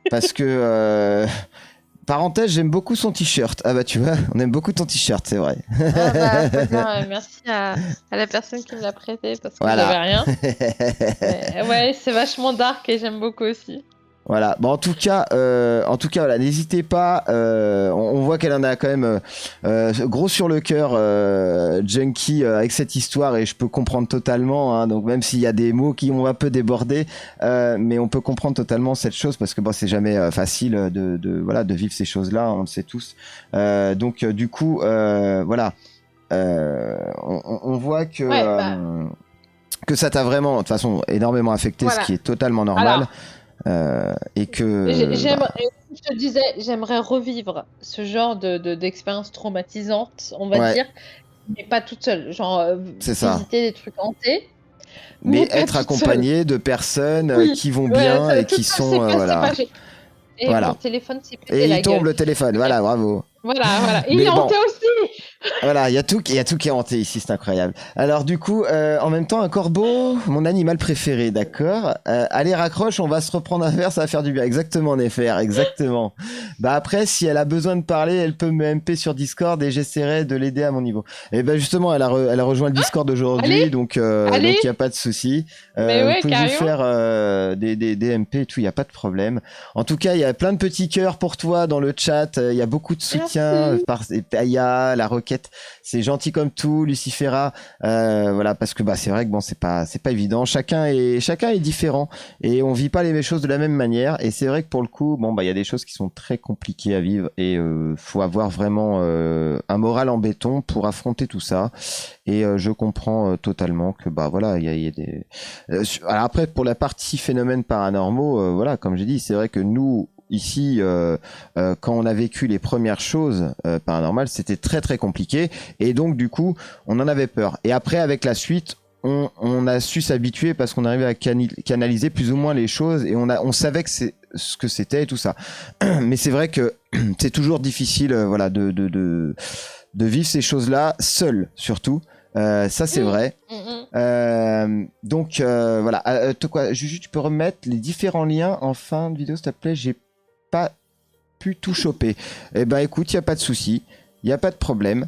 [SPEAKER 1] Parce que parenthèse, j'aime beaucoup son t-shirt. Ah bah tu vois, on aime beaucoup ton t-shirt, c'est vrai.
[SPEAKER 2] Ah bah, faut dire merci à la personne qui me l'a prêté parce que j'avais
[SPEAKER 1] Voilà.
[SPEAKER 2] rien. Mais ouais, c'est vachement dark et j'aime beaucoup aussi.
[SPEAKER 1] Voilà. Bon, en tout cas, voilà, n'hésitez pas. On voit qu'elle en a quand même gros sur le cœur, Junkie, avec cette histoire, et je peux comprendre totalement. Hein, donc même s'il y a des mots qui ont un peu débordé, mais on peut comprendre totalement cette chose parce que bon, c'est jamais facile voilà, de vivre ces choses-là. On le sait tous. Donc du coup, voilà. On voit
[SPEAKER 2] Ouais, bah,
[SPEAKER 1] que ça t'a vraiment, de toute façon, énormément affecté, ce
[SPEAKER 2] voilà.
[SPEAKER 1] qui est totalement normal.
[SPEAKER 2] Alors,
[SPEAKER 1] Et que bah,
[SPEAKER 2] je te disais, j'aimerais revivre ce genre d'expérience traumatisante, on va
[SPEAKER 1] ouais,
[SPEAKER 2] dire, mais pas toute seule. Genre,
[SPEAKER 1] c'est ça.
[SPEAKER 2] visiter des trucs hantés, mais
[SPEAKER 1] Mais
[SPEAKER 2] pas
[SPEAKER 1] être
[SPEAKER 2] toute seule.
[SPEAKER 1] accompagné de personnes
[SPEAKER 2] Oui,
[SPEAKER 1] qui vont
[SPEAKER 2] ouais,
[SPEAKER 1] bien et
[SPEAKER 2] toute
[SPEAKER 1] qui
[SPEAKER 2] seule,
[SPEAKER 1] sont
[SPEAKER 2] c'est
[SPEAKER 1] voilà,
[SPEAKER 2] pas et mon
[SPEAKER 1] voilà.
[SPEAKER 2] téléphone s'est pété
[SPEAKER 1] Et il
[SPEAKER 2] la
[SPEAKER 1] tombe
[SPEAKER 2] gueule.
[SPEAKER 1] le téléphone, voilà, bravo.
[SPEAKER 2] Voilà, voilà. Et il
[SPEAKER 1] Mais
[SPEAKER 2] est
[SPEAKER 1] bon,
[SPEAKER 2] hanté aussi!
[SPEAKER 1] voilà, il y a tout qui est hanté ici, c'est incroyable. Alors du coup, en même temps, un corbeau, mon animal préféré, d'accord. Allez, raccroche, on va se reprendre un verre, ça va faire du bien. Exactement, Néfer, exactement. Bah après, si elle a besoin de parler, elle peut me MP sur Discord et j'essaierai de l'aider à mon niveau. Et ben justement, elle a rejoint le Discord
[SPEAKER 2] Allez,
[SPEAKER 1] aujourd'hui, donc
[SPEAKER 2] allez!
[SPEAKER 1] il y a pas de souci.
[SPEAKER 2] Mais
[SPEAKER 1] Vous
[SPEAKER 2] ouais,
[SPEAKER 1] pouvez vous
[SPEAKER 2] carrément.
[SPEAKER 1] faire des MP et tout, il y a pas de problème. En tout cas, il y a plein de petits cœurs pour toi dans le chat. Il y a beaucoup de soutien
[SPEAKER 2] Merci.
[SPEAKER 1] par Aya, la Roquette. C'est gentil comme tout, Lucifera. Voilà, parce que bah c'est vrai que bon, c'est pas évident. Chacun est différent et on vit pas les mêmes choses de la même manière. Et c'est vrai que pour le coup, bon bah il y a des choses qui sont très compliquées à vivre et faut avoir vraiment un moral en béton pour affronter tout ça. Et je comprends totalement que bah voilà, il y a des. Alors après pour la partie phénomènes paranormaux, voilà, comme j'ai dit, c'est vrai que nous ici, quand on a vécu les premières choses paranormales, c'était très très compliqué et donc du coup, on en avait peur. Et après, avec la suite, on a su s'habituer parce qu'on arrivait à canaliser plus ou moins les choses et on savait que c'est ce que c'était et tout ça. Mais c'est vrai que c'est toujours difficile, voilà, de vivre ces choses-là seul, surtout. Ça c'est vrai. Donc voilà. Juju, tu peux remettre les différents liens en fin de vidéo, s'il te plaît. J'ai pas pu tout choper. Eh ben écoute, il y a pas de souci, il y a pas de problème.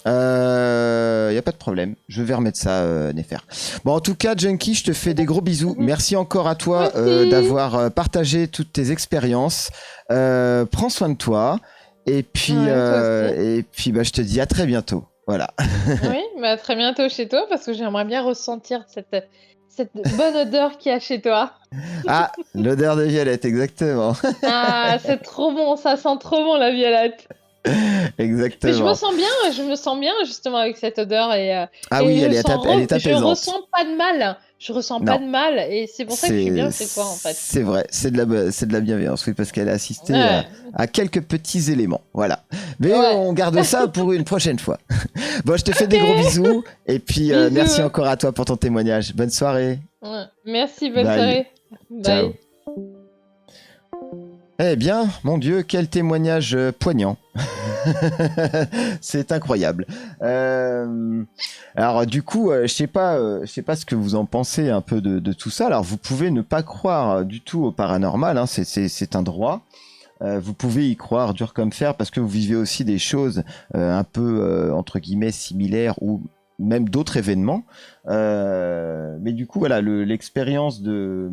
[SPEAKER 1] Y a pas de problème. Je vais remettre ça, Néfer. Bon, en tout cas, Junkie, je te fais des gros bisous. Merci encore à toi
[SPEAKER 2] Merci.
[SPEAKER 1] d'avoir partagé toutes tes expériences. Prends soin de toi.
[SPEAKER 2] Ouais, toi aussi.
[SPEAKER 1] Et puis, bah, je te dis à très bientôt. Voilà.
[SPEAKER 2] Oui, bah, à très bientôt chez toi parce que j'aimerais bien ressentir cette bonne odeur qu'il y a chez toi.
[SPEAKER 1] Ah, l'odeur de violette, exactement.
[SPEAKER 2] Ah, c'est trop bon, ça sent trop bon la violette. Mais
[SPEAKER 1] Exactement.
[SPEAKER 2] je me sens bien justement avec cette odeur
[SPEAKER 1] Ah
[SPEAKER 2] et
[SPEAKER 1] oui, elle est
[SPEAKER 2] je
[SPEAKER 1] apaisante.
[SPEAKER 2] ressens pas de mal. Je ressens pas
[SPEAKER 1] Non.
[SPEAKER 2] de mal et c'est pour ça que je suis bien chez toi en fait.
[SPEAKER 1] C'est vrai, c'est de la bienveillance, oui, parce qu'elle a assisté
[SPEAKER 2] Ouais,
[SPEAKER 1] à quelques petits éléments, voilà. Mais
[SPEAKER 2] ouais.
[SPEAKER 1] on garde ça pour une prochaine fois. Bon, je te fais des gros
[SPEAKER 2] Ok.
[SPEAKER 1] bisous, et puis merci
[SPEAKER 2] Bisous.
[SPEAKER 1] encore à toi pour ton témoignage. Bonne soirée.
[SPEAKER 2] Ouais. Merci, bonne
[SPEAKER 1] Bye.
[SPEAKER 2] soirée.
[SPEAKER 1] Ciao.
[SPEAKER 2] Bye.
[SPEAKER 1] Eh bien, mon Dieu, quel témoignage poignant. C'est incroyable. Alors du coup, je sais pas ce que vous en pensez un peu de tout ça. Alors vous pouvez ne pas croire du tout au paranormal, hein, c'est un droit. Vous pouvez y croire dur comme fer parce que vous vivez aussi des choses un peu entre guillemets similaires ou même d'autres événements. Mais du coup, voilà, l'expérience de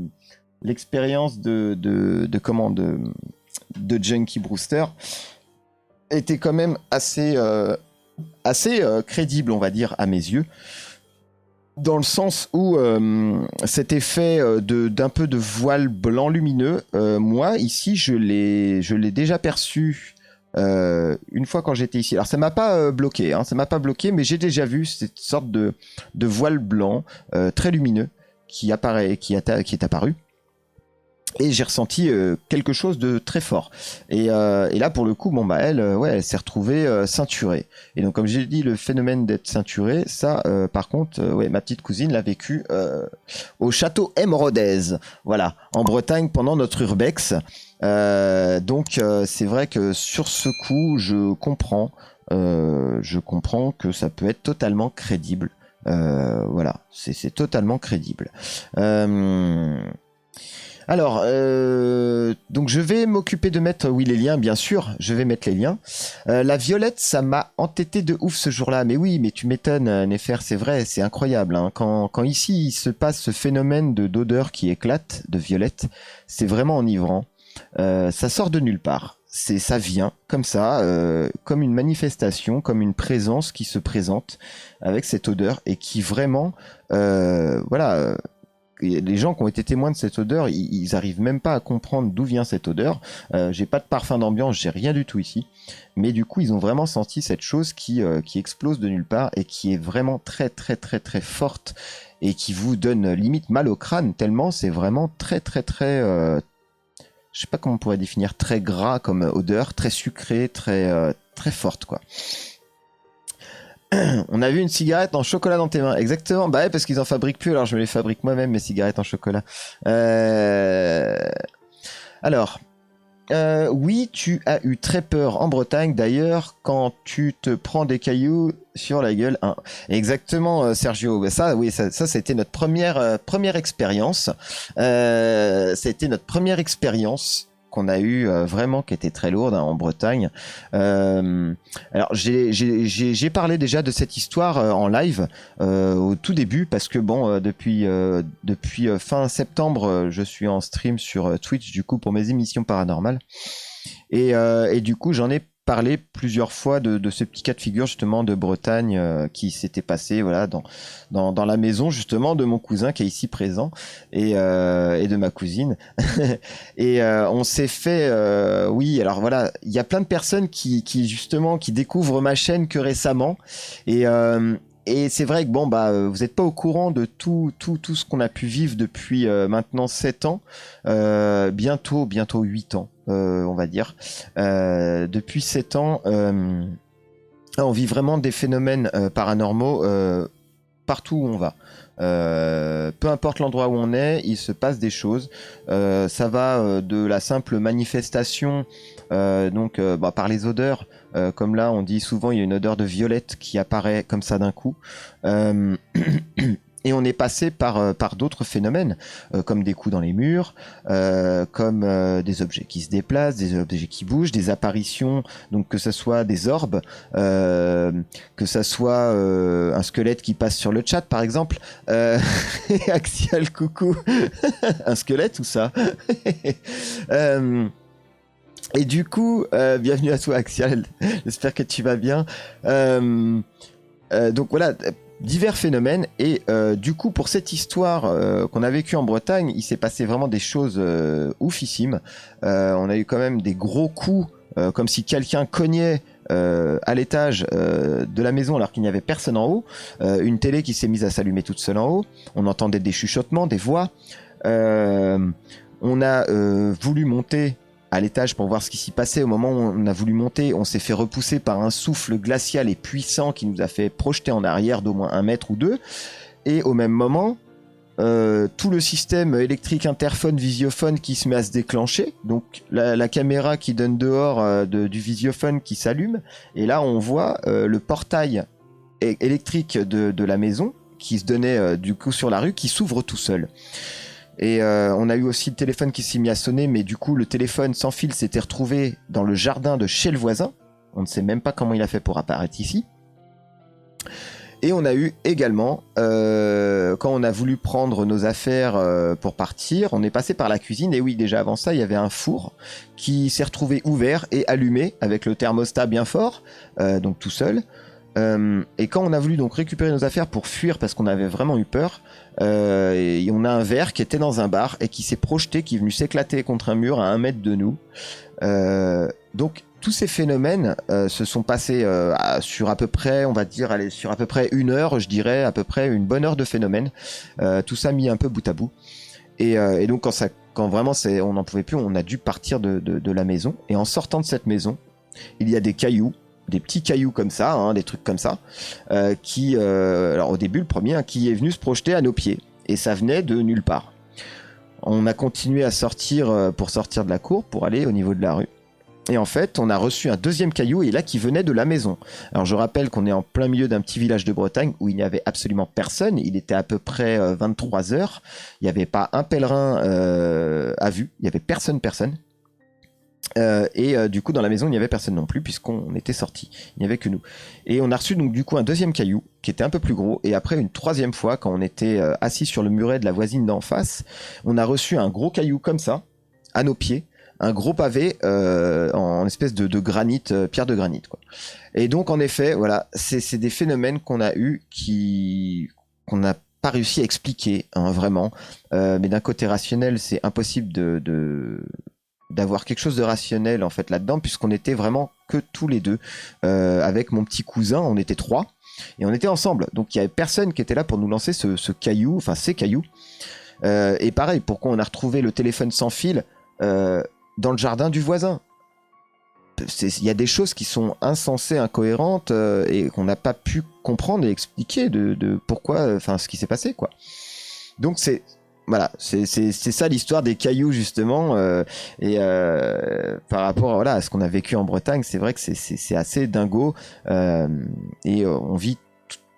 [SPEAKER 1] Junkie Brewster était quand même assez crédible, on va dire, à mes yeux. Dans le sens où cet effet d'un peu de voile blanc lumineux, moi ici je l'ai déjà perçu une fois quand j'étais ici. Alors ça m'a pas bloqué, hein, ça m'a pas bloqué, mais j'ai déjà vu cette sorte de voile blanc très lumineux qui est apparu. Et j'ai ressenti quelque chose de très fort. Et là, pour le coup, bon bah elle s'est retrouvée ceinturée. Et donc, comme j'ai dit, le phénomène d'être ceinturée, ça, par contre, ouais, ma petite cousine l'a vécu au château Émeraudaise, voilà, en Bretagne pendant notre urbex. Donc, c'est vrai que sur ce coup, je comprends que ça peut être totalement crédible. Voilà, c'est totalement crédible. Alors, donc je vais m'occuper de mettre, oui, les liens, bien sûr, je vais mettre les liens. La violette, ça m'a entêté de ouf ce jour-là, mais oui, mais tu m'étonnes, Néfer, c'est vrai, c'est incroyable, hein. Quand ici, il se passe ce phénomène d'odeur qui éclate, de violette, c'est vraiment enivrant. Ça sort de nulle part. Ça vient comme ça, comme une manifestation, comme une présence qui se présente avec cette odeur et qui vraiment, voilà... les gens qui ont été témoins de cette odeur, ils arrivent même pas à comprendre d'où vient cette odeur. J'ai pas de parfum d'ambiance, j'ai rien du tout ici. Mais du coup, ils ont vraiment senti cette chose qui explose de nulle part et qui est vraiment très très très très forte et qui vous donne limite mal au crâne tellement c'est vraiment très très très je sais pas comment on pourrait définir, très gras comme odeur, très sucré, très très forte quoi. On a vu une cigarette en chocolat dans tes mains. Exactement. Bah ouais, parce qu'ils en fabriquent plus, alors je me les fabrique moi-même, mes cigarettes en chocolat. Alors, oui, tu as eu très peur en Bretagne, d'ailleurs, quand tu te prends des cailloux sur la gueule. Hein. Exactement, Sergio. Bah, ça, oui, ça c'était notre première expérience. C'était notre première expérience qu'on a eu vraiment qui était très lourde hein, en Bretagne. Alors j'ai parlé déjà de cette histoire en live au tout début parce que bon depuis fin septembre je suis en stream sur Twitch du coup pour mes émissions paranormales et du coup j'en ai parlé plusieurs fois de ce petit cas de figure justement de Bretagne qui s'était passé voilà dans la maison justement de mon cousin qui est ici présent et de ma cousine et on s'est fait oui alors voilà il y a plein de personnes qui justement qui découvrent ma chaîne que récemment et c'est vrai que bon bah vous n'êtes pas au courant de tout ce qu'on a pu vivre depuis maintenant 7 ans, bientôt 8 ans, on va dire. Depuis 7 ans, on vit vraiment des phénomènes paranormaux partout où on va. Peu importe l'endroit où on est, il se passe des choses. Ça va de la simple manifestation, donc par les odeurs. Comme là, on dit souvent, il y a une odeur de violette qui apparaît comme ça d'un coup. Et on est passé par d'autres phénomènes, comme des coups dans les murs, comme des objets qui se déplacent, des objets qui bougent, des apparitions, donc que ça soit des orbes, que ça soit un squelette qui passe sur le chat, par exemple. Axial, coucou. Un squelette ou ça Et du coup, bienvenue à toi Axial, j'espère que tu vas bien. Donc voilà, divers phénomènes et du coup pour cette histoire qu'on a vécue en Bretagne, il s'est passé vraiment des choses oufissimes. On a eu quand même des gros coups, comme si quelqu'un cognait à l'étage de la maison alors qu'il n'y avait personne en haut. Une télé qui s'est mise à s'allumer toute seule en haut. On entendait des chuchotements, des voix. On a voulu monter à l'étage pour voir ce qui s'y passait. Au moment où on a voulu monter, on s'est fait repousser par un souffle glacial et puissant qui nous a fait projeter en arrière d'au moins 1 mètre ou 2. Et au même moment, tout le système électrique, interphone, visiophone qui se met à se déclencher. Donc la caméra qui donne dehors du visiophone qui s'allume. Et là, on voit le portail électrique de la maison qui se donnait du coup sur la rue qui s'ouvre tout seul. Et on a eu aussi le téléphone qui s'est mis à sonner, mais du coup le téléphone sans fil s'était retrouvé dans le jardin de chez le voisin. On ne sait même pas comment il a fait pour apparaître ici. Et on a eu également, quand on a voulu prendre nos affaires pour partir, on est passé par la cuisine. Et oui, déjà avant ça, il y avait un four qui s'est retrouvé ouvert et allumé avec le thermostat bien fort, donc tout seul. Et quand on a voulu donc récupérer nos affaires pour fuir parce qu'on avait vraiment eu peur, et on a un verre qui était dans un bar et qui s'est projeté, qui est venu s'éclater contre un mur à 1 mètre de nous. Donc tous ces phénomènes se sont passés sur à peu près, on va dire, allez, sur à peu près 1 heure, je dirais, à peu près une bonne heure de phénomènes. Tout ça mis un peu bout à bout. Et donc quand vraiment on n'en pouvait plus, on a dû partir de la maison. Et en sortant de cette maison, il y a des cailloux, des petits cailloux comme ça, hein, des trucs comme ça, qui, alors au début le premier, hein, qui est venu se projeter à nos pieds. Et ça venait de nulle part. On a continué à sortir pour sortir de la cour, pour aller au niveau de la rue. Et en fait, on a reçu un deuxième caillou, et là, qui venait de la maison. Alors, je rappelle qu'on est en plein milieu d'un petit village de Bretagne où il n'y avait absolument personne. Il était à peu près 23 heures. Il n'y avait pas un pèlerin à vue. Il n'y avait personne. Du coup, dans la maison, il n'y avait personne non plus, puisqu'on était sortis. Il n'y avait que nous. Et on a reçu donc du coup un deuxième caillou, qui était un peu plus gros. Et après, une troisième fois, quand on était assis sur le muret de la voisine d'en face, on a reçu un gros caillou comme ça, à nos pieds. Un gros pavé en espèce de granit, pierre de granit, quoi. Et donc, en effet, voilà, c'est des phénomènes qu'on a eus qu'on n'a pas réussi à expliquer, hein, vraiment. Mais d'un côté rationnel, c'est impossible d'avoir quelque chose de rationnel en fait là-dedans, puisqu'on était vraiment que tous les deux. Avec mon petit cousin, on était 3 et on était ensemble. Donc, il y avait personne qui était là pour nous lancer ce caillou, enfin ces cailloux. Et pareil, pourquoi on a retrouvé le téléphone sans fil dans le jardin du voisin. Il y a des choses qui sont insensées, incohérentes, et qu'on n'a pas pu comprendre et expliquer de pourquoi, enfin, ce qui s'est passé, quoi. Donc voilà, c'est ça l'histoire des cailloux, justement, et par rapport voilà, à ce qu'on a vécu en Bretagne, c'est vrai que c'est assez dingo, et on vit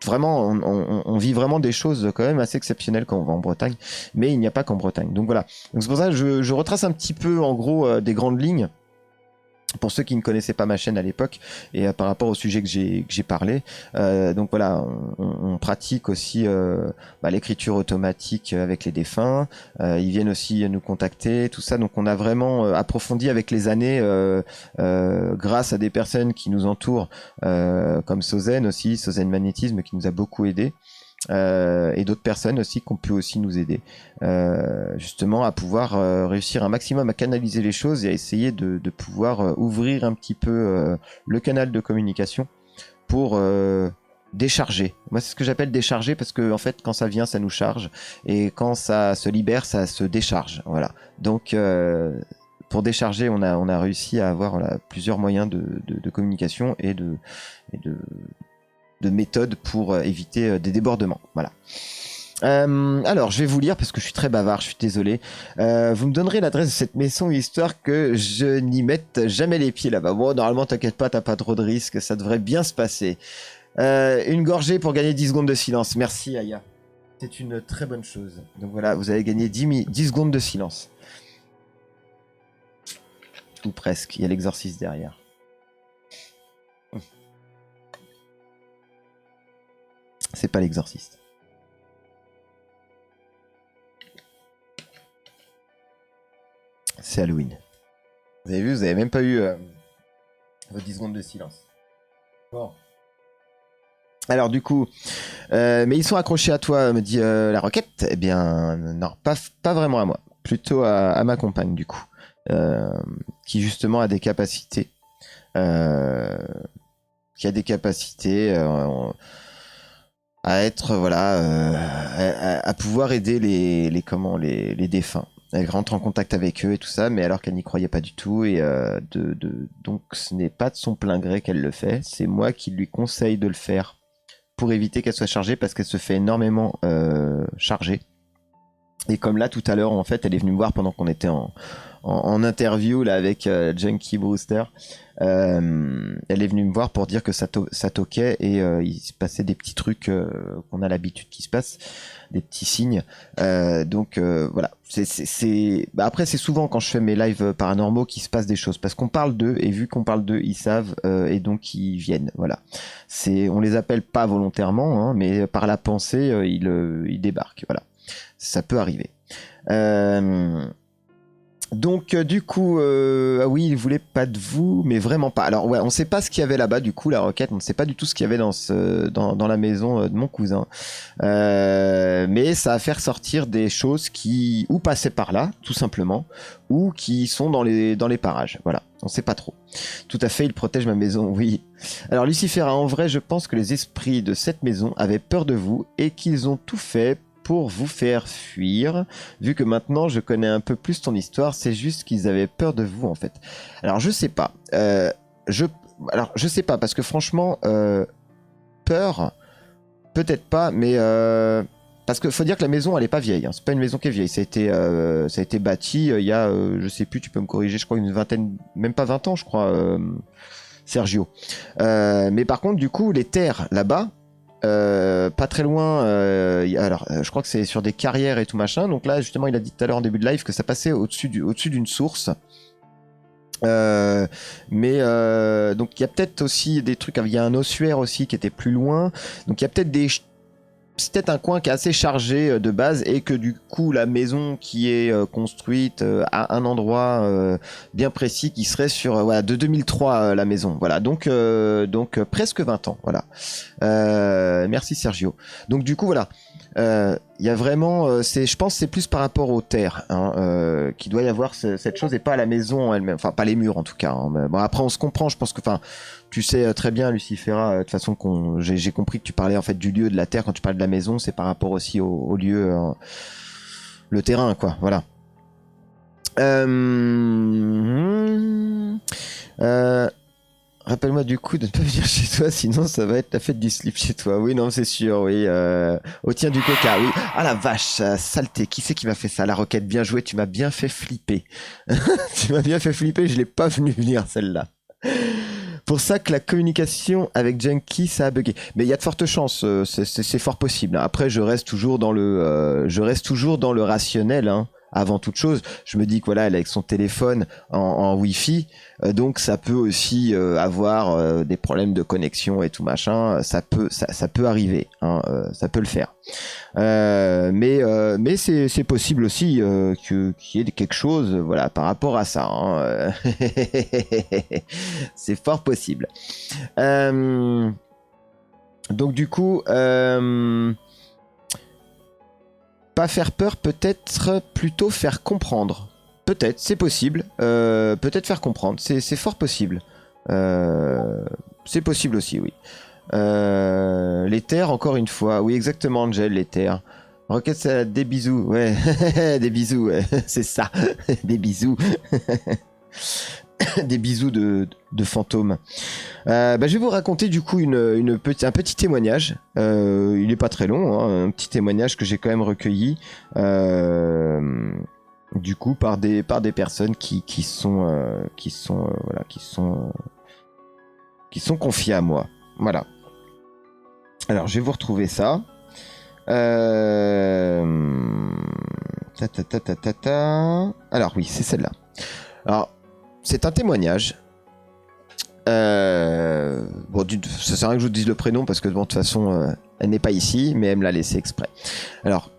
[SPEAKER 1] vraiment, on vit vraiment des choses quand même assez exceptionnelles quand on va en Bretagne, mais il n'y a pas qu'en Bretagne. Donc voilà. Donc c'est pour ça que je retrace un petit peu en gros des grandes lignes pour ceux qui ne connaissaient pas ma chaîne à l'époque et par rapport au sujet que j'ai parlé. Donc voilà, on pratique aussi l'écriture automatique avec les défunts. Ils viennent aussi nous contacter, tout ça. Donc on a vraiment approfondi avec les années grâce à des personnes qui nous entourent, comme Sozen aussi, Sozen Magnétisme, qui nous a beaucoup aidé. Et d'autres personnes aussi qui ont pu aussi nous aider justement à pouvoir réussir un maximum à canaliser les choses et à essayer de pouvoir ouvrir un petit peu le canal de communication pour décharger. Moi c'est ce que j'appelle décharger, parce que en fait quand ça vient ça nous charge, et quand ça se libère ça se décharge, voilà. Donc pour décharger on a réussi à avoir plusieurs moyens de communication et de méthodes pour éviter des débordements. Voilà. Alors, je vais vous lire parce que je suis très bavard, je suis désolé. Vous me donnerez l'adresse de cette maison histoire que je n'y mette jamais les pieds là-bas. Bon, normalement, t'inquiète pas, t'as pas trop de risques, ça devrait bien se passer. Une gorgée pour gagner 10 secondes de silence. Merci, Aya. C'est une très bonne chose. Donc voilà, vous avez gagné 10 secondes de silence. Ou presque, il y a l'exorciste derrière. C'est pas l'exorciste. C'est Halloween. Vous avez vu, vous avez même pas eu vos 10 secondes de silence. Bon. Alors du coup, mais ils sont accrochés à toi, me dit la Roquette. Eh bien, non, pas vraiment à moi. Plutôt à ma compagne, du coup. Qui justement a des capacités. Qui a des capacités... à être à pouvoir aider les défunts. Elle rentre en contact avec eux et tout ça, mais alors qu'elle n'y croyait pas du tout, et donc ce n'est pas de son plein gré qu'elle le fait, c'est moi qui lui conseille de le faire pour éviter qu'elle soit chargée, parce qu'elle se fait énormément charger. Et comme là tout à l'heure, en fait, elle est venue me voir pendant qu'on était en interview là avec Junkie Brewster. Elle est venue me voir pour dire que ça toquait et il se passait des petits trucs qu'on a l'habitude qu'il se passe, des petits signes. Donc voilà. Bah, après, c'est souvent quand je fais mes lives paranormaux qu'il se passe des choses parce qu'on parle d'eux et vu qu'on parle d'eux, ils savent et donc ils viennent. Voilà. On les appelle pas volontairement, hein, mais par la pensée, ils débarquent. Voilà. Ça peut arriver. Donc du coup, ah oui, il voulait pas de vous, mais vraiment pas. Alors ouais, on sait pas ce qu'il y avait là-bas. Du coup, la requête, on ne sait pas du tout ce qu'il y avait dans la maison de mon cousin. Mais ça va faire sortir des choses qui ou passaient par là, tout simplement, ou qui sont dans les parages. Voilà, on sait pas trop. Tout à fait, il protège ma maison. Oui. Alors Lucifera, en vrai, je pense que les esprits de cette maison avaient peur de vous et qu'ils ont tout fait pour vous faire fuir. Vu que maintenant je connais un peu plus ton histoire, c'est juste qu'ils avaient peur de vous en fait. Alors je sais pas. Alors je sais pas parce que franchement, peur, peut-être pas, mais parce que faut dire que la maison elle est pas vieille. Hein. C'est pas une maison qui est vieille. Ça a été bâti il y a, je sais plus, tu peux me corriger, je crois une vingtaine, même pas 20 ans, je crois, Sergio. Mais par contre, du coup, les terres là-bas. Pas très loin, je crois que c'est sur des carrières et tout machin. Donc là, justement, il a dit tout à l'heure en début de live que ça passait au-dessus d'une source. Mais donc il y a peut-être aussi des trucs. Il y a un ossuaire aussi qui était plus loin. Donc il y a peut-être c'est peut-être un coin qui est assez chargé de base et que du coup la maison qui est construite à un endroit bien précis qui serait sur voilà, de 2003 la maison. Voilà, donc presque 20 ans. Voilà. Merci Sergio. Donc du coup voilà, il y a vraiment, je pense que c'est plus par rapport aux terres hein, qu'il doit y avoir cette chose et pas à la maison elle-même, enfin pas les murs en tout cas. Hein. Mais, bon après on se comprend, je pense que enfin tu sais très bien Lucifera, de toute façon j'ai compris que tu parlais en fait du lieu de la terre quand tu parles de la maison, c'est par rapport aussi au lieu, le terrain quoi. Voilà. Rappelle-moi du coup de ne pas venir chez toi, sinon ça va être la fête du slip chez toi. Oui, non, c'est sûr, oui. Au tien du coca, oui. Ah la vache, saleté. Qui c'est qui m'a fait ça? La roquette, bien joué, tu m'as bien fait flipper. Tu m'as bien fait flipper, je l'ai pas venu venir celle-là. Pour ça que la communication avec Junkie, ça a bugué. Mais il y a de fortes chances, c'est fort possible. Après, je reste toujours dans le rationnel, hein. Avant toute chose, je me dis que voilà, elle est avec son téléphone en Wi-Fi, donc ça peut aussi avoir des problèmes de connexion et tout machin. Ça peut arriver, hein, ça peut le faire. Mais c'est possible aussi qu'il y ait quelque chose, voilà, par rapport à ça. Hein. C'est fort possible. Donc du coup. Pas faire peur, peut-être plutôt faire comprendre. Peut-être, c'est possible. Peut-être faire comprendre, c'est fort possible. C'est possible aussi, oui. Les terres, encore une fois. Oui, exactement, Angel, les terres. Rocket, ça, des bisous, ouais. Des bisous, ouais. C'est ça. Des bisous. Des bisous de fantômes. Je vais vous raconter du coup un petit témoignage. Il est pas très long, hein, un petit témoignage que j'ai quand même recueilli. Du coup par des personnes qui sont confiées à moi. Voilà. Alors je vais vous retrouver ça. Alors oui, c'est celle-là. Alors c'est un témoignage. Bon, ça sert à rien que je vous dise le prénom parce que bon, de toute façon, elle n'est pas ici, mais elle me l'a laissé exprès. Alors,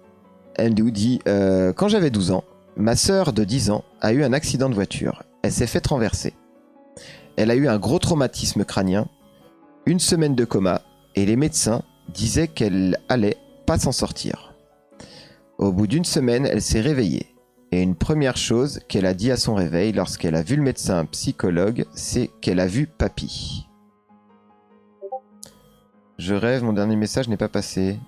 [SPEAKER 1] elle nous dit quand j'avais 12 ans, ma sœur de 10 ans a eu un accident de voiture. Elle s'est fait renverser. Elle a eu un gros traumatisme crânien, une semaine de coma, et les médecins disaient qu'elle allait pas s'en sortir. Au bout d'une semaine, elle s'est réveillée. Et une première chose qu'elle a dit à son réveil lorsqu'elle a vu le médecin psychologue, c'est qu'elle a vu papy. Je rêve, mon dernier message n'est pas passé.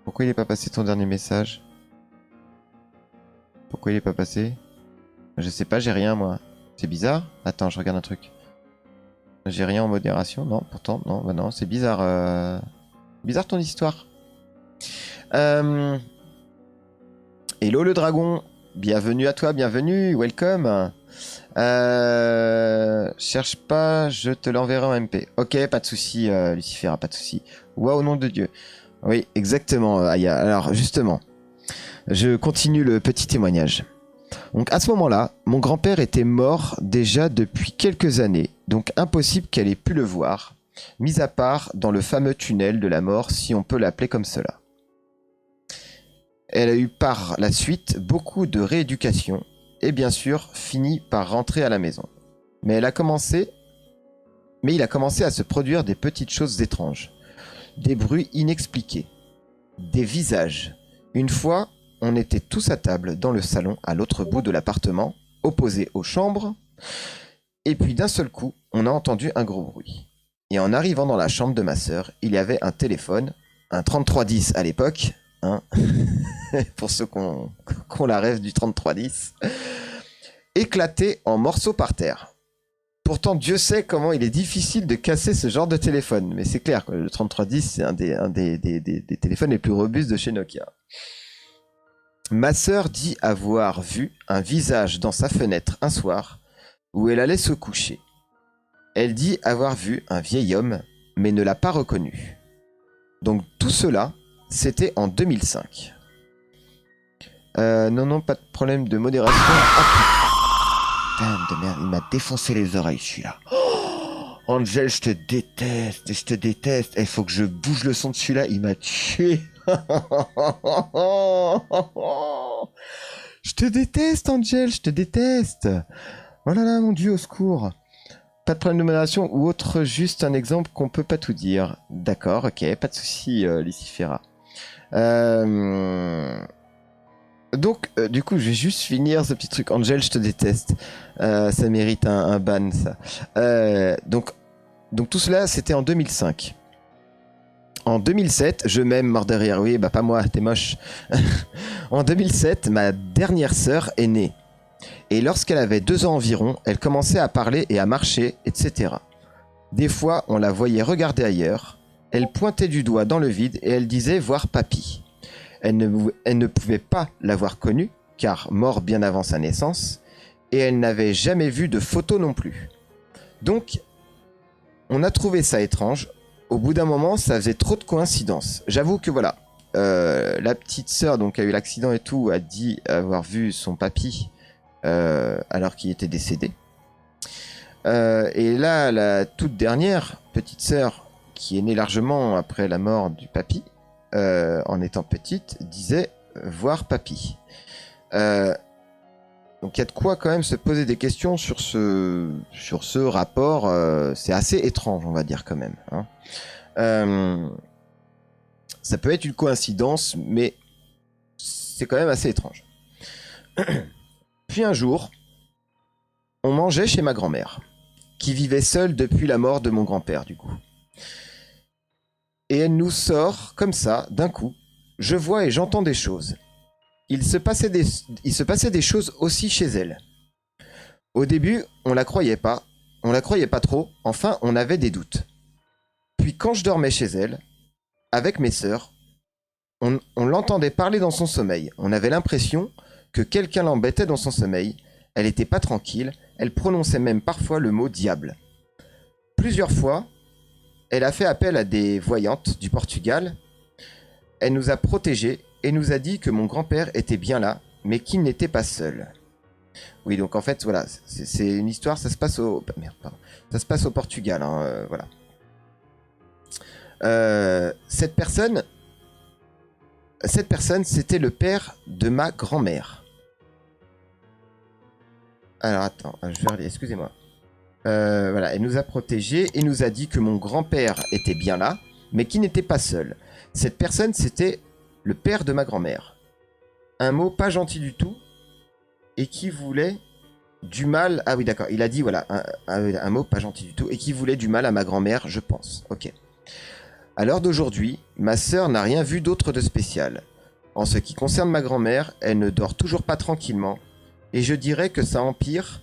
[SPEAKER 1] Pourquoi il n'est pas passé ton dernier message? Pourquoi il n'est pas passé? Je sais pas, j'ai rien moi. C'est bizarre? Attends, je regarde un truc. J'ai rien en modération? Non, pourtant, non, bah non, c'est bizarre. Bizarre ton histoire. Hello le dragon, bienvenue à toi, bienvenue, welcome. Cherche pas, je te l'enverrai en MP. Ok, pas de souci, Lucifera, pas de souci. Waouh, au nom de Dieu. Oui, exactement, Aya. Alors justement, je continue le petit témoignage. Donc à ce moment-là, mon grand-père était mort déjà depuis quelques années, donc impossible qu'elle ait pu le voir, mis à part dans le fameux tunnel de la mort, si on peut l'appeler comme cela. Elle a eu par la suite beaucoup de rééducation et bien sûr fini par rentrer à la maison. Mais il a commencé à se produire des petites choses étranges, des bruits inexpliqués, des visages. Une fois, on était tous à table dans le salon à l'autre bout de l'appartement, opposé aux chambres, et puis d'un seul coup, on a entendu un gros bruit. Et en arrivant dans la chambre de ma sœur, il y avait un téléphone, un 3310 à l'époque, hein, pour ceux qui ont la rêve du 3310, éclaté en morceaux par terre. Pourtant, Dieu sait comment il est difficile de casser ce genre de téléphone. Mais c'est clair, le 3310, c'est un des téléphones les plus robustes de chez Nokia. Ma sœur dit avoir vu un visage dans sa fenêtre un soir où elle allait se coucher. Elle dit avoir vu un vieil homme, mais ne l'a pas reconnu. Donc tout cela, c'était en 2005. Non, pas de problème de modération. Ah, putain de merde, il m'a défoncé les oreilles celui-là. Oh, Angel, je te déteste. Il faut que je bouge le son de celui-là, il m'a tué. Je te déteste, Angel, je te déteste. Oh là là, mon Dieu, au secours. Pas de problème de modération ou autre, juste un exemple qu'on peut pas tout dire. D'accord, ok, pas de souci, Lucifera. Donc, du coup, je vais juste finir ce petit truc. Angel, je te déteste. Ça mérite un ban, ça. Donc tout cela, c'était en 2005. En 2007, je m'aime mort de rire. Oui, bah pas moi, t'es moche. En 2007, ma dernière sœur est née. Et lorsqu'elle avait 2 ans environ, elle commençait à parler et à marcher, etc. Des fois, on la voyait regarder ailleurs. Elle pointait du doigt dans le vide et elle disait voir papy. Elle ne pouvait pas l'avoir connu, car mort bien avant sa naissance, et elle n'avait jamais vu de photo non plus. Donc, on a trouvé ça étrange. Au bout d'un moment, ça faisait trop de coïncidences. J'avoue que voilà, la petite sœur donc, qui a eu l'accident et tout, a dit avoir vu son papy alors qu'il était décédé. Et là, la toute dernière petite sœur, qui est née largement après la mort du papy, en étant petite, disait voir papy. Donc il y a de quoi quand même se poser des questions sur ce rapport. C'est assez étrange, on va dire quand même. Hein. Ça peut être une coïncidence, mais c'est quand même assez étrange. Puis un jour, on mangeait chez ma grand-mère, qui vivait seule depuis la mort de mon grand-père du coup. Et elle nous sort comme ça, d'un coup. Je vois et j'entends des choses. Il se passait des choses aussi chez elle. Au début, on la croyait pas trop, enfin on avait des doutes. Puis quand je dormais chez elle, avec mes sœurs, on l'entendait parler dans son sommeil. On avait l'impression que quelqu'un l'embêtait dans son sommeil. Elle était pas tranquille, elle prononçait même parfois le mot diable. Plusieurs fois, elle a fait appel à des voyantes du Portugal. Elle nous a protégés et nous a dit que mon grand-père était bien là, mais qu'il n'était pas seul. Oui, donc en fait, voilà, c'est une histoire, ça se passe au... Merde, pardon. Ça se passe au Portugal, hein, voilà. Cette personne, c'était le père de ma grand-mère. Alors attends, je vais relire, excusez-moi. Voilà, elle nous a protégés et nous a dit que mon grand-père était bien là, mais qu'il n'était pas seul. Cette personne, c'était le père de ma grand-mère. Un mot pas gentil du tout et qui voulait du mal... Ah oui, d'accord, il a dit, voilà, un mot pas gentil du tout et qui voulait du mal à ma grand-mère, je pense. Ok. À l'heure d'aujourd'hui, ma sœur n'a rien vu d'autre de spécial. En ce qui concerne ma grand-mère, elle ne dort toujours pas tranquillement et je dirais que ça empire,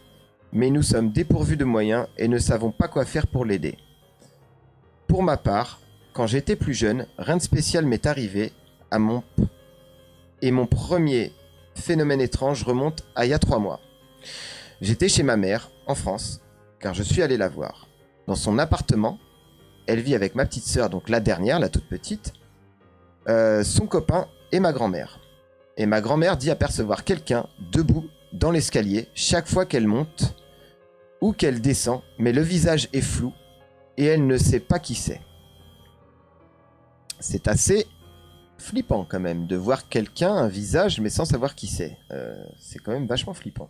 [SPEAKER 1] mais nous sommes dépourvus de moyens et ne savons pas quoi faire pour l'aider. Pour ma part, quand j'étais plus jeune, rien de spécial m'est arrivé et mon premier phénomène étrange remonte à il y a 3 mois. J'étais chez ma mère, en France, car je suis allé la voir. Dans son appartement, elle vit avec ma petite sœur, donc la dernière, la toute petite, son copain et ma grand-mère. Et ma grand-mère dit apercevoir quelqu'un debout dans l'escalier chaque fois qu'elle monte ou qu'elle descend, mais le visage est flou et elle ne sait pas qui c'est. C'est assez flippant quand même de voir quelqu'un, un visage, mais sans savoir qui c'est. C'est quand même vachement flippant.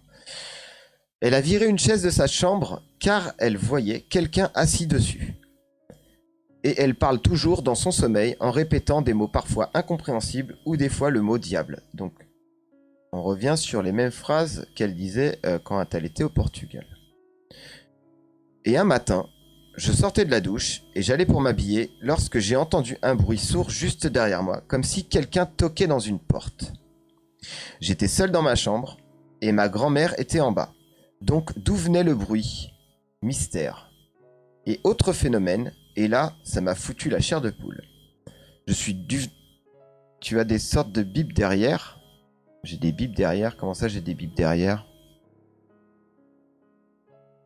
[SPEAKER 1] Elle a viré une chaise de sa chambre car elle voyait quelqu'un assis dessus. Et elle parle toujours dans son sommeil en répétant des mots parfois incompréhensibles ou des fois le mot diable. Donc on revient sur les mêmes phrases qu'elle disait quand elle était au Portugal. Et un matin, je sortais de la douche et j'allais pour m'habiller lorsque j'ai entendu un bruit sourd juste derrière moi, comme si quelqu'un toquait dans une porte. J'étais seul dans ma chambre et ma grand-mère était en bas. Donc d'où venait le bruit? Mystère. Et autre phénomène, et là, ça m'a foutu la chair de poule. Tu as des sortes de bips derrière? J'ai des bips derrière. Comment ça, j'ai des bips derrière?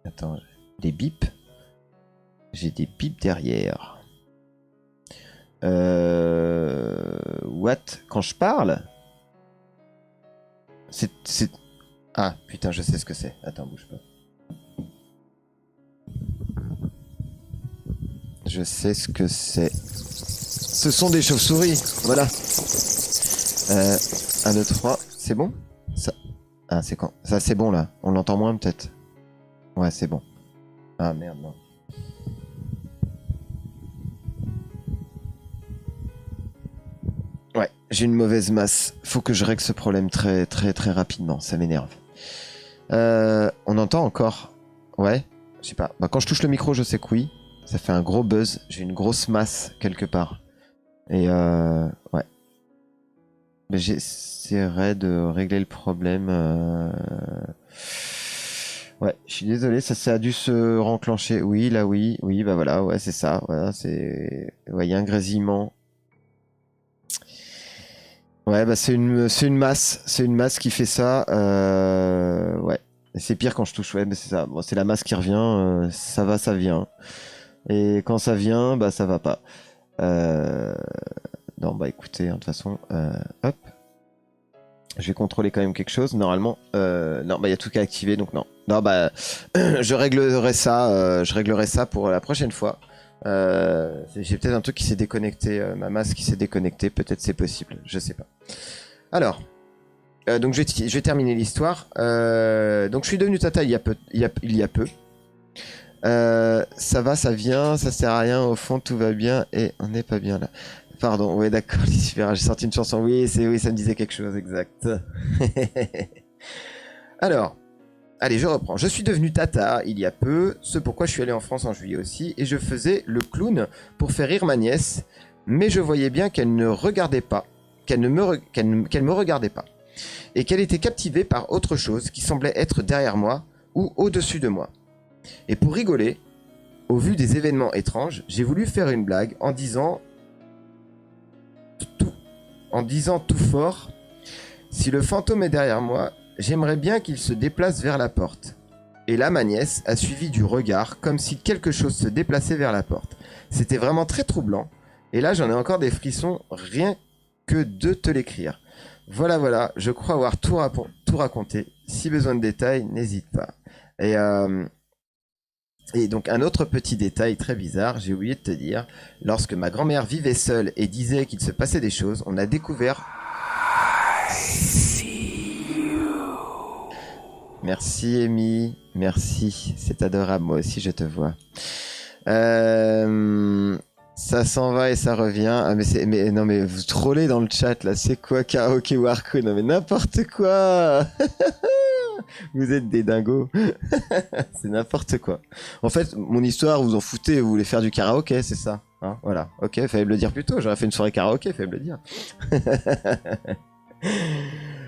[SPEAKER 1] Attends, des bips? J'ai des bips derrière. What? Quand je parle? C'est... Ah, putain, je sais ce que c'est. Attends, bouge pas. Je sais ce que c'est. Ce sont des chauves-souris. Voilà. 1, 2, 3. C'est bon? Ça... Ah, c'est quand? Ça, c'est bon, là. On l'entend moins, peut-être. Ouais, c'est bon. Ah, merde, non. Ouais, j'ai une mauvaise masse. Faut que je règle ce problème très, très, très rapidement. Ça m'énerve. On entend encore? Ouais? Je sais pas. Bah, quand je touche le micro, je sais que oui. Ça fait un gros buzz. J'ai une grosse masse quelque part. Et ouais. Mais j'essaierai de régler le problème. Ouais, je suis désolé, ça a dû se renclencher. Oui, là, oui. Oui, bah voilà, ouais, c'est ça. Voilà, c'est... Ouais, il y a un grésillement. Ouais, bah c'est une masse. C'est une masse qui fait ça. Ouais. Et c'est pire quand je touche, ouais, mais c'est ça. Bon, c'est la masse qui revient. Ça va, ça vient. Et quand ça vient, bah ça va pas. Non, bah écoutez, de toute façon, hop. Je vais contrôler quand même quelque chose. Normalement, non, bah il y a tout qui est activé, donc non. Non, bah je réglerai ça pour la prochaine fois. J'ai peut-être un truc qui s'est déconnecté, ma masse qui s'est déconnectée, peut-être c'est possible, je sais pas. Alors, donc je vais terminer l'histoire. Donc je suis devenu tata il y a peu. Ça va, ça vient, ça sert à rien, au fond tout va bien et on n'est pas bien là. Pardon, ouais d'accord, j'ai sorti une chanson, oui, ça me disait quelque chose, exact. Alors, allez, je reprends. Je suis devenu tata il y a peu, ce pourquoi je suis allé en France en juillet aussi, et je faisais le clown pour faire rire ma nièce, mais je voyais bien qu'elle ne regardait pas, qu'elle me regardait pas, et qu'elle était captivée par autre chose qui semblait être derrière moi ou au-dessus de moi. Et pour rigoler, au vu des événements étranges, j'ai voulu faire une blague en disant tout fort, si le fantôme est derrière moi, j'aimerais bien qu'il se déplace vers la porte. Et là, ma nièce a suivi du regard, comme si quelque chose se déplaçait vers la porte. C'était vraiment très troublant. Et là, j'en ai encore des frissons, rien que de te l'écrire. Voilà, je crois avoir tout raconté. Si besoin de détails, n'hésite pas. Et donc un autre petit détail très bizarre, j'ai oublié de te dire, lorsque ma grand-mère vivait seule et disait qu'il se passait des choses, on a découvert... Merci Amy, merci, c'est adorable, moi aussi je te vois. Ça s'en va et ça revient. Ah mais non mais vous trollez dans le chat là, c'est quoi karaoké Warco? Non mais n'importe quoi. Vous êtes des dingos. C'est n'importe quoi. En fait, mon histoire, vous en foutez, vous voulez faire du karaoké, c'est ça, hein? Voilà. Ok, fallait me le dire plus tôt, j'aurais fait une soirée karaoké, fallait me le dire.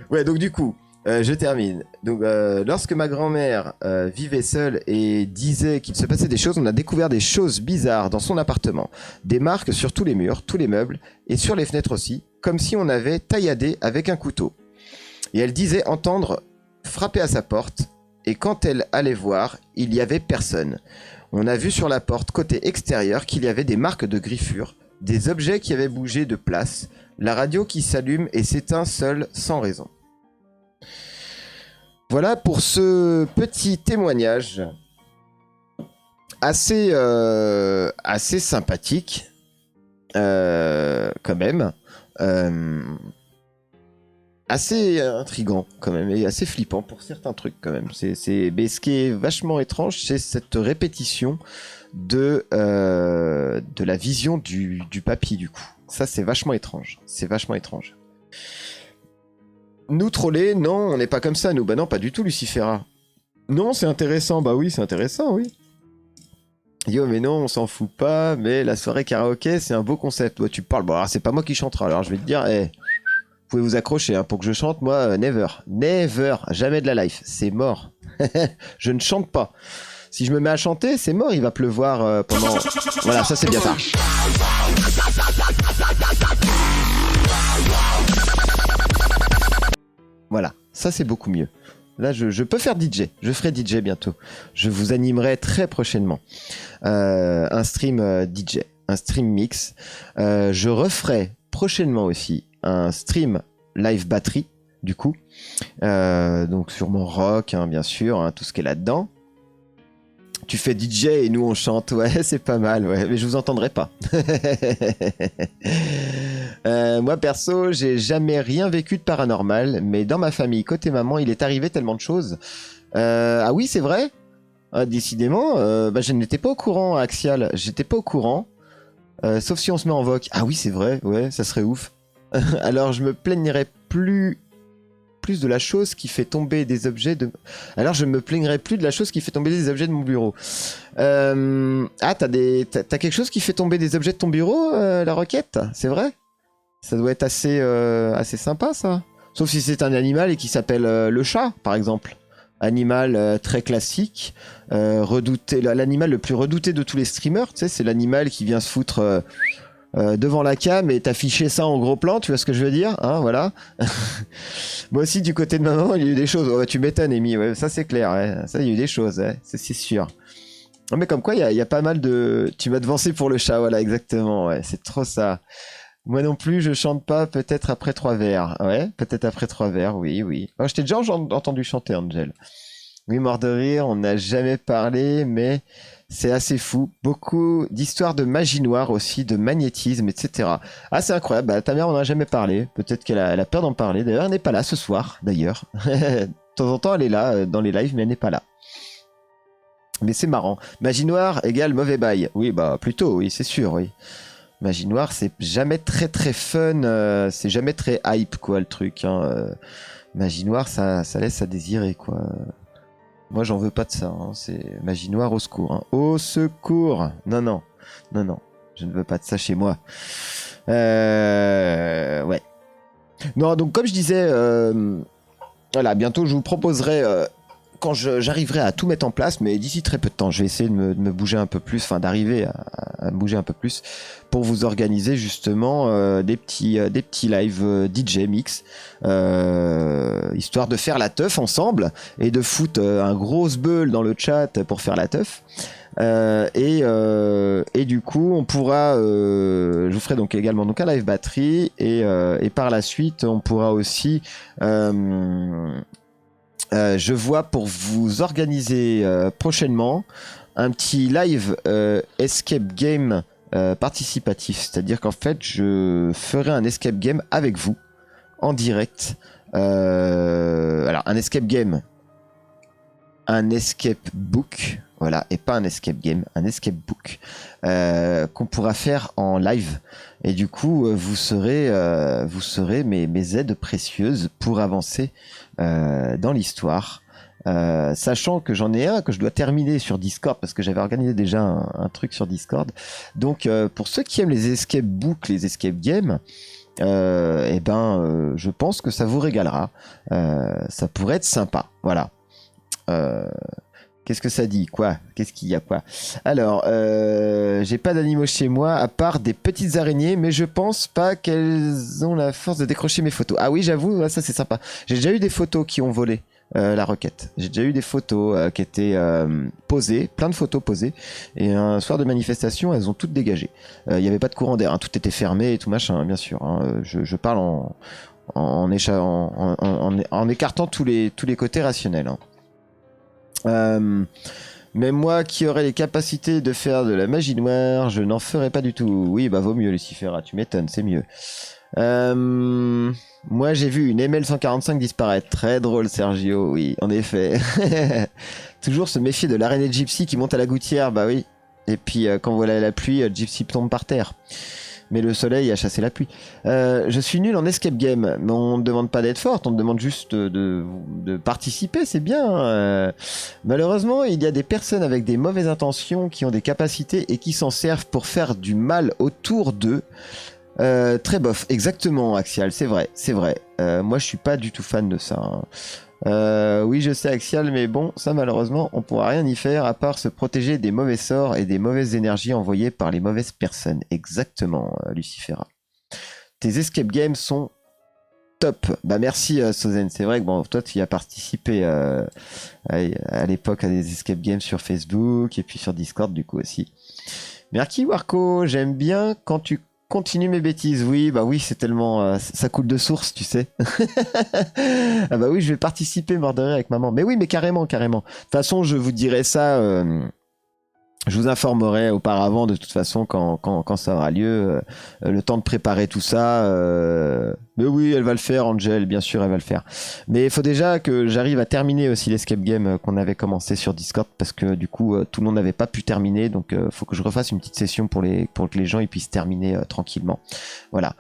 [SPEAKER 1] Ouais, donc du coup, je termine. Donc, lorsque ma grand-mère vivait seule et disait qu'il se passait des choses, on a découvert des choses bizarres dans son appartement. Des marques sur tous les murs, tous les meubles, et sur les fenêtres aussi, comme si on avait tailladé avec un couteau. Et elle disait entendre frapper à sa porte, et quand elle allait voir, il n'y avait personne. On a vu sur la porte côté extérieur qu'il y avait des marques de griffures, des objets qui avaient bougé de place, la radio qui s'allume et s'éteint seule sans raison. Voilà pour ce petit témoignage assez sympathique, quand même. Assez intriguant quand même et assez flippant pour certains trucs quand même. Mais ce qui est vachement étrange, c'est cette répétition de la vision du papy du coup. Ça c'est vachement étrange. C'est vachement étrange. Nous troller, non, on n'est pas comme ça nous. Bah non, pas du tout Lucifera. Non, c'est intéressant. Bah oui, c'est intéressant, oui. Yo, mais non, on s'en fout pas. Mais la soirée karaoké, c'est un beau concept. Ouais, tu parles. Bon, alors c'est pas moi qui chantera. Alors je vais te dire, vous pouvez vous accrocher hein, pour que je chante, moi, never. Never. Jamais de la life. C'est mort. Je ne chante pas. Si je me mets à chanter, c'est mort. Il va pleuvoir pendant... Voilà, ça c'est bien ça. Voilà, ça c'est beaucoup mieux. Là, je peux faire DJ. Je ferai DJ bientôt. Je vous animerai très prochainement. Un stream DJ. Un stream mix. Je referai prochainement aussi un stream live batterie, du coup. Donc sûrement rock, hein, bien sûr, hein, tout ce qui est là-dedans. Tu fais DJ et nous on chante, ouais, c'est pas mal, ouais, mais je vous entendrai pas. Moi perso, j'ai jamais rien vécu de paranormal, mais dans ma famille, côté maman, il est arrivé tellement de choses. Ah oui, c'est vrai. Décidément, je n'étais pas au courant, Axial, j'étais pas au courant. Sauf si on se met en vogue. Ah oui, c'est vrai, ouais, ça serait ouf. Alors je me plaignerais plus de la chose qui fait tomber des objets de... Alors je me plaignerais plus de la chose qui fait tomber des objets de mon bureau. Ah, t'as quelque chose qui fait tomber des objets de ton bureau, la Roquette? C'est vrai? Ça doit être assez sympa, ça. Sauf si c'est un animal et qui s'appelle le chat, par exemple. Animal très classique, redouté, l'animal le plus redouté de tous les streamers, tu sais, c'est l'animal qui vient se foutre... devant la cam et t'afficher ça en gros plan, tu vois ce que je veux dire, hein, voilà. Moi aussi du côté de maman il y a eu des choses, oh, tu m'étonnes Amy, ouais, ça c'est clair, ouais. Ça il y a eu des choses, ouais. C'est sûr. Non, mais comme quoi il y a pas mal de... Tu m'as devancé pour le chat, voilà exactement, ouais, c'est trop ça. Moi non plus je chante pas, peut-être après 3 verres, ouais, peut-être après 3 verres, oui. Oh, je t'ai déjà entendu chanter Angel. Oui, mort de rire, on n'a jamais parlé, mais... C'est assez fou. Beaucoup d'histoires de magie noire aussi, de magnétisme, etc. Ah, c'est incroyable. Bah, ta mère, on n'en a jamais parlé. Peut-être qu'elle a peur d'en parler. D'ailleurs, elle n'est pas là ce soir, d'ailleurs. De temps en temps, elle est là dans les lives, mais elle n'est pas là. Mais c'est marrant. Magie noire égale mauvais bail. Oui, bah, plutôt, oui, c'est sûr, oui. Magie noire, c'est jamais très très fun. C'est jamais très hype, quoi, le truc. Hein. Magie noire, ça laisse à désirer, quoi. Moi, j'en veux pas de ça. Hein. C'est magie noire au secours. Hein. Au secours. Non. Je ne veux pas de ça chez moi. Ouais. Non, donc comme je disais, voilà, bientôt je vous proposerai quand j'arriverai à tout mettre en place, mais d'ici très peu de temps, je vais essayer de me bouger un peu plus, enfin d'arriver à me bouger un peu plus pour vous organiser justement des petits live DJ mix, histoire de faire la teuf ensemble et de foutre un gros beul dans le chat pour faire la teuf. Et du coup, on pourra, je vous ferai donc également donc un live batterie et par la suite, on pourra aussi je vois pour vous organiser prochainement un petit live escape game participatif. C'est-à-dire qu'en fait, je ferai un escape game avec vous en direct. Alors, un escape game, un escape book, voilà, et pas un escape game, un escape book qu'on pourra faire en live. Et du coup, vous serez mes aides précieuses pour avancer dans l'histoire. Sachant que j'en ai un que je dois terminer sur Discord parce que j'avais organisé déjà un truc sur Discord. Donc, pour ceux qui aiment les escape books, les escape games, je pense que ça vous régalera. Ça pourrait être sympa. Voilà. Qu'est-ce que ça dit? Quoi? Qu'est-ce qu'il y a? Quoi? Alors, j'ai pas d'animaux chez moi, à part des petites araignées, mais je pense pas qu'elles ont la force de décrocher mes photos. Ah oui, j'avoue, ouais, ça c'est sympa. J'ai déjà eu des photos qui ont volé la requête. J'ai déjà eu des photos qui étaient posées, plein de photos posées, et un soir de manifestation, elles ont toutes dégagé. Il y avait pas de courant d'air, hein, tout était fermé et tout machin, bien sûr. Hein. Je parle en écartant tous les côtés rationnels. Hein. Mais moi qui aurais les capacités de faire de la magie noire, je n'en ferais pas du tout. Oui, bah vaut mieux Lucifera, tu m'étonnes, c'est mieux. Moi j'ai vu une ML145 disparaître. Très drôle Sergio, oui, en effet. Toujours se méfier de l'araignée de Gypsy qui monte à la gouttière, bah oui. Et puis quand voilà la pluie, Gypsy tombe par terre. Mais le soleil a chassé la pluie. Je suis nul en escape game, mais on ne demande pas d'être forte, on te demande juste de participer, c'est bien. Malheureusement, il y a des personnes avec des mauvaises intentions qui ont des capacités et qui s'en servent pour faire du mal autour d'eux. Très bof, exactement Axial, c'est vrai, c'est vrai. Moi je suis pas du tout fan de ça. Hein. Oui, je sais Axial, mais bon, ça malheureusement, on pourra rien y faire à part se protéger des mauvais sorts et des mauvaises énergies envoyées par les mauvaises personnes. Exactement, Lucifera. Tes escape games sont top. Bah merci Sozen, c'est vrai que bon, toi tu y as participé à l'époque à des escape games sur Facebook et puis sur Discord du coup aussi. Merci Warco, j'aime bien quand tu continue mes bêtises, oui, bah oui, c'est tellement... ça coule de source, tu sais. Ah bah oui, je vais participer, mort de rire avec maman. Mais oui, mais carrément, carrément. De toute façon, je vous dirai ça... je vous informerai auparavant, de toute façon, quand ça aura lieu. Le temps de préparer tout ça. Mais oui, elle va le faire, Angel, bien sûr, elle va le faire. Mais il faut déjà que j'arrive à terminer aussi l'escape game qu'on avait commencé sur Discord, parce que du coup, tout le monde n'avait pas pu terminer. Donc, il faut que je refasse une petite session pour que les gens ils puissent terminer tranquillement. Voilà.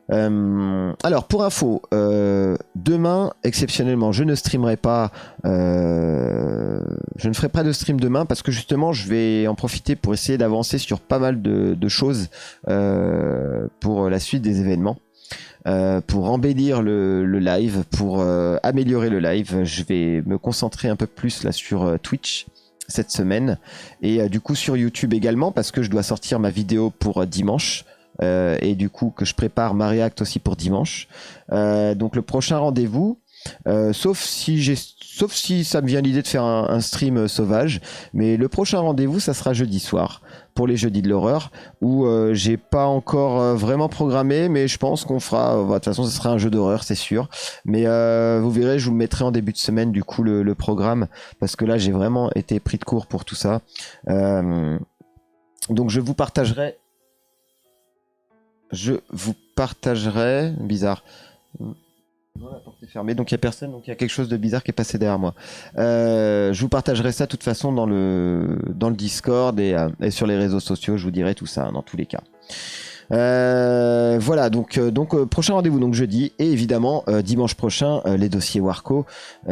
[SPEAKER 1] Alors pour info, demain exceptionnellement je ne streamerai pas, je ne ferai pas de stream demain parce que justement je vais en profiter pour essayer d'avancer sur pas mal de choses pour la suite des événements. Pour embellir le live, pour améliorer le live, je vais me concentrer un peu plus là sur Twitch cette semaine et du coup sur YouTube également parce que je dois sortir ma vidéo pour dimanche. Et du coup que je prépare ma react aussi pour dimanche. Donc le prochain rendez-vous, sauf si ça me vient l'idée de faire un stream sauvage, mais le prochain rendez-vous ça sera jeudi soir pour les jeudis de l'horreur où j'ai pas encore vraiment programmé, mais je pense qu'on fera, de toute façon ce sera un jeu d'horreur c'est sûr, mais vous verrez, je vous le mettrai en début de semaine du coup le programme, parce que là j'ai vraiment été pris de court pour tout ça. Donc je vous partagerai bizarre. Non, la porte est fermée, donc il n'y a personne, donc il y a quelque chose de bizarre qui est passé derrière moi. Je vous partagerai ça de toute façon dans le Discord et sur les réseaux sociaux, je vous dirai tout ça dans tous les cas. Voilà, donc prochain rendez-vous donc jeudi et évidemment dimanche prochain les dossiers Warco où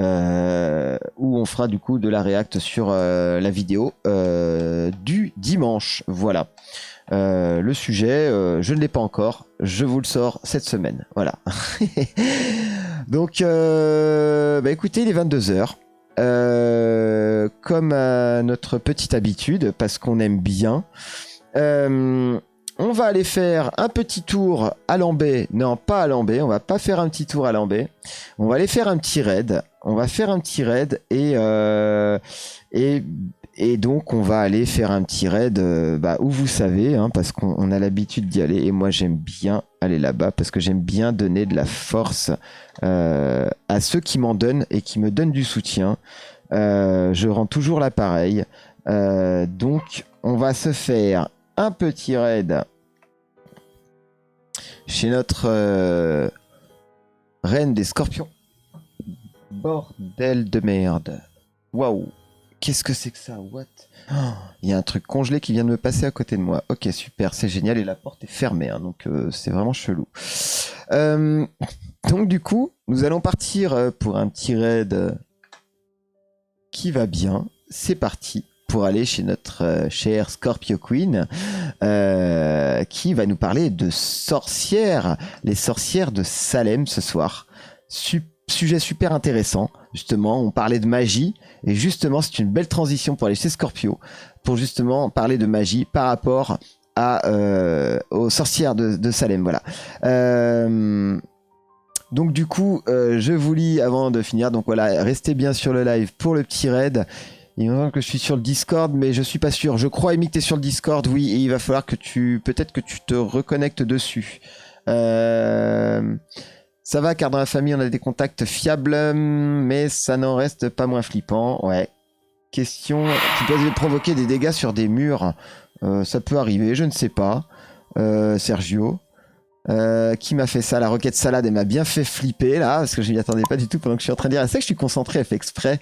[SPEAKER 1] on fera du coup de la react sur la vidéo du dimanche. Voilà. Le sujet, je ne l'ai pas encore, je vous le sors cette semaine. Voilà. Donc, écoutez, il est 22h. Comme à notre petite habitude, parce qu'on aime bien, on va aller faire un petit tour à Lambay. Non, pas à Lambay, on va pas faire un petit tour à Lambay. On va aller faire un petit raid. On va faire un petit raid et donc on va aller faire un petit raid où vous savez, hein, parce qu'on a l'habitude d'y aller et moi j'aime bien aller là-bas parce que j'aime bien donner de la force à ceux qui m'en donnent et qui me donnent du soutien. Je rends toujours l'appareil. Donc on va se faire un petit raid chez notre reine des scorpions. Bordel de merde. Waouh. Qu'est-ce que c'est que ça? What? Il y a un truc congelé qui vient de me passer à côté de moi. Ok, super, c'est génial. Et la porte est fermée, hein, donc c'est vraiment chelou. Donc du coup, nous allons partir pour un petit raid qui va bien. C'est parti pour aller chez notre chère Scorpio Queen qui va nous parler de sorcières. Les sorcières de Salem ce soir. Sujet super intéressant. justement, on parlait de magie, et justement, c'est une belle transition pour aller chez Scorpio, pour justement parler de magie par rapport aux sorcières de Salem, voilà. Donc du coup, je vous lis avant de finir. Donc voilà, restez bien sur le live pour le petit raid. Il me semble que je suis sur le Discord, mais je suis pas sûr. Je crois, Amy, que t'es sur le Discord, oui, et il va falloir que peut-être que tu te reconnectes dessus. Ça va, car dans la famille, on a des contacts fiables, mais ça n'en reste pas moins flippant. Ouais. Question qui peut provoquer des dégâts sur des murs. Ça peut arriver, je ne sais pas. Sergio. Qui m'a fait ça? La requête salade, elle m'a bien fait flipper là, parce que je m'y attendais pas du tout pendant que je suis en train de dire. C'est ça que je suis concentré, elle fait exprès.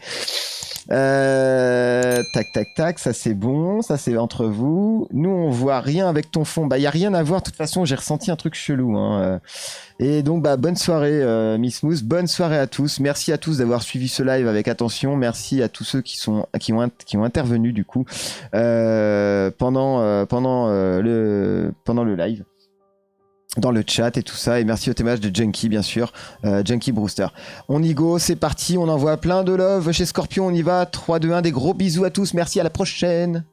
[SPEAKER 1] Tac, tac, tac, ça c'est bon, ça c'est entre vous. Nous on voit rien avec ton fond. Bah y a rien à voir, de toute façon j'ai ressenti un truc chelou. Hein. Et donc bah bonne soirée Miss Mousse, bonne soirée à tous. Merci à tous d'avoir suivi ce live avec attention. Merci à tous ceux qui ont intervenu du coup pendant le live. Dans le chat et tout ça, et merci au témoignage de Junkie bien sûr, Junkie Brewster. On y go, c'est parti, on envoie plein de love chez Scorpion, on y va, 3, 2, 1, des gros bisous à tous, merci, à la prochaine.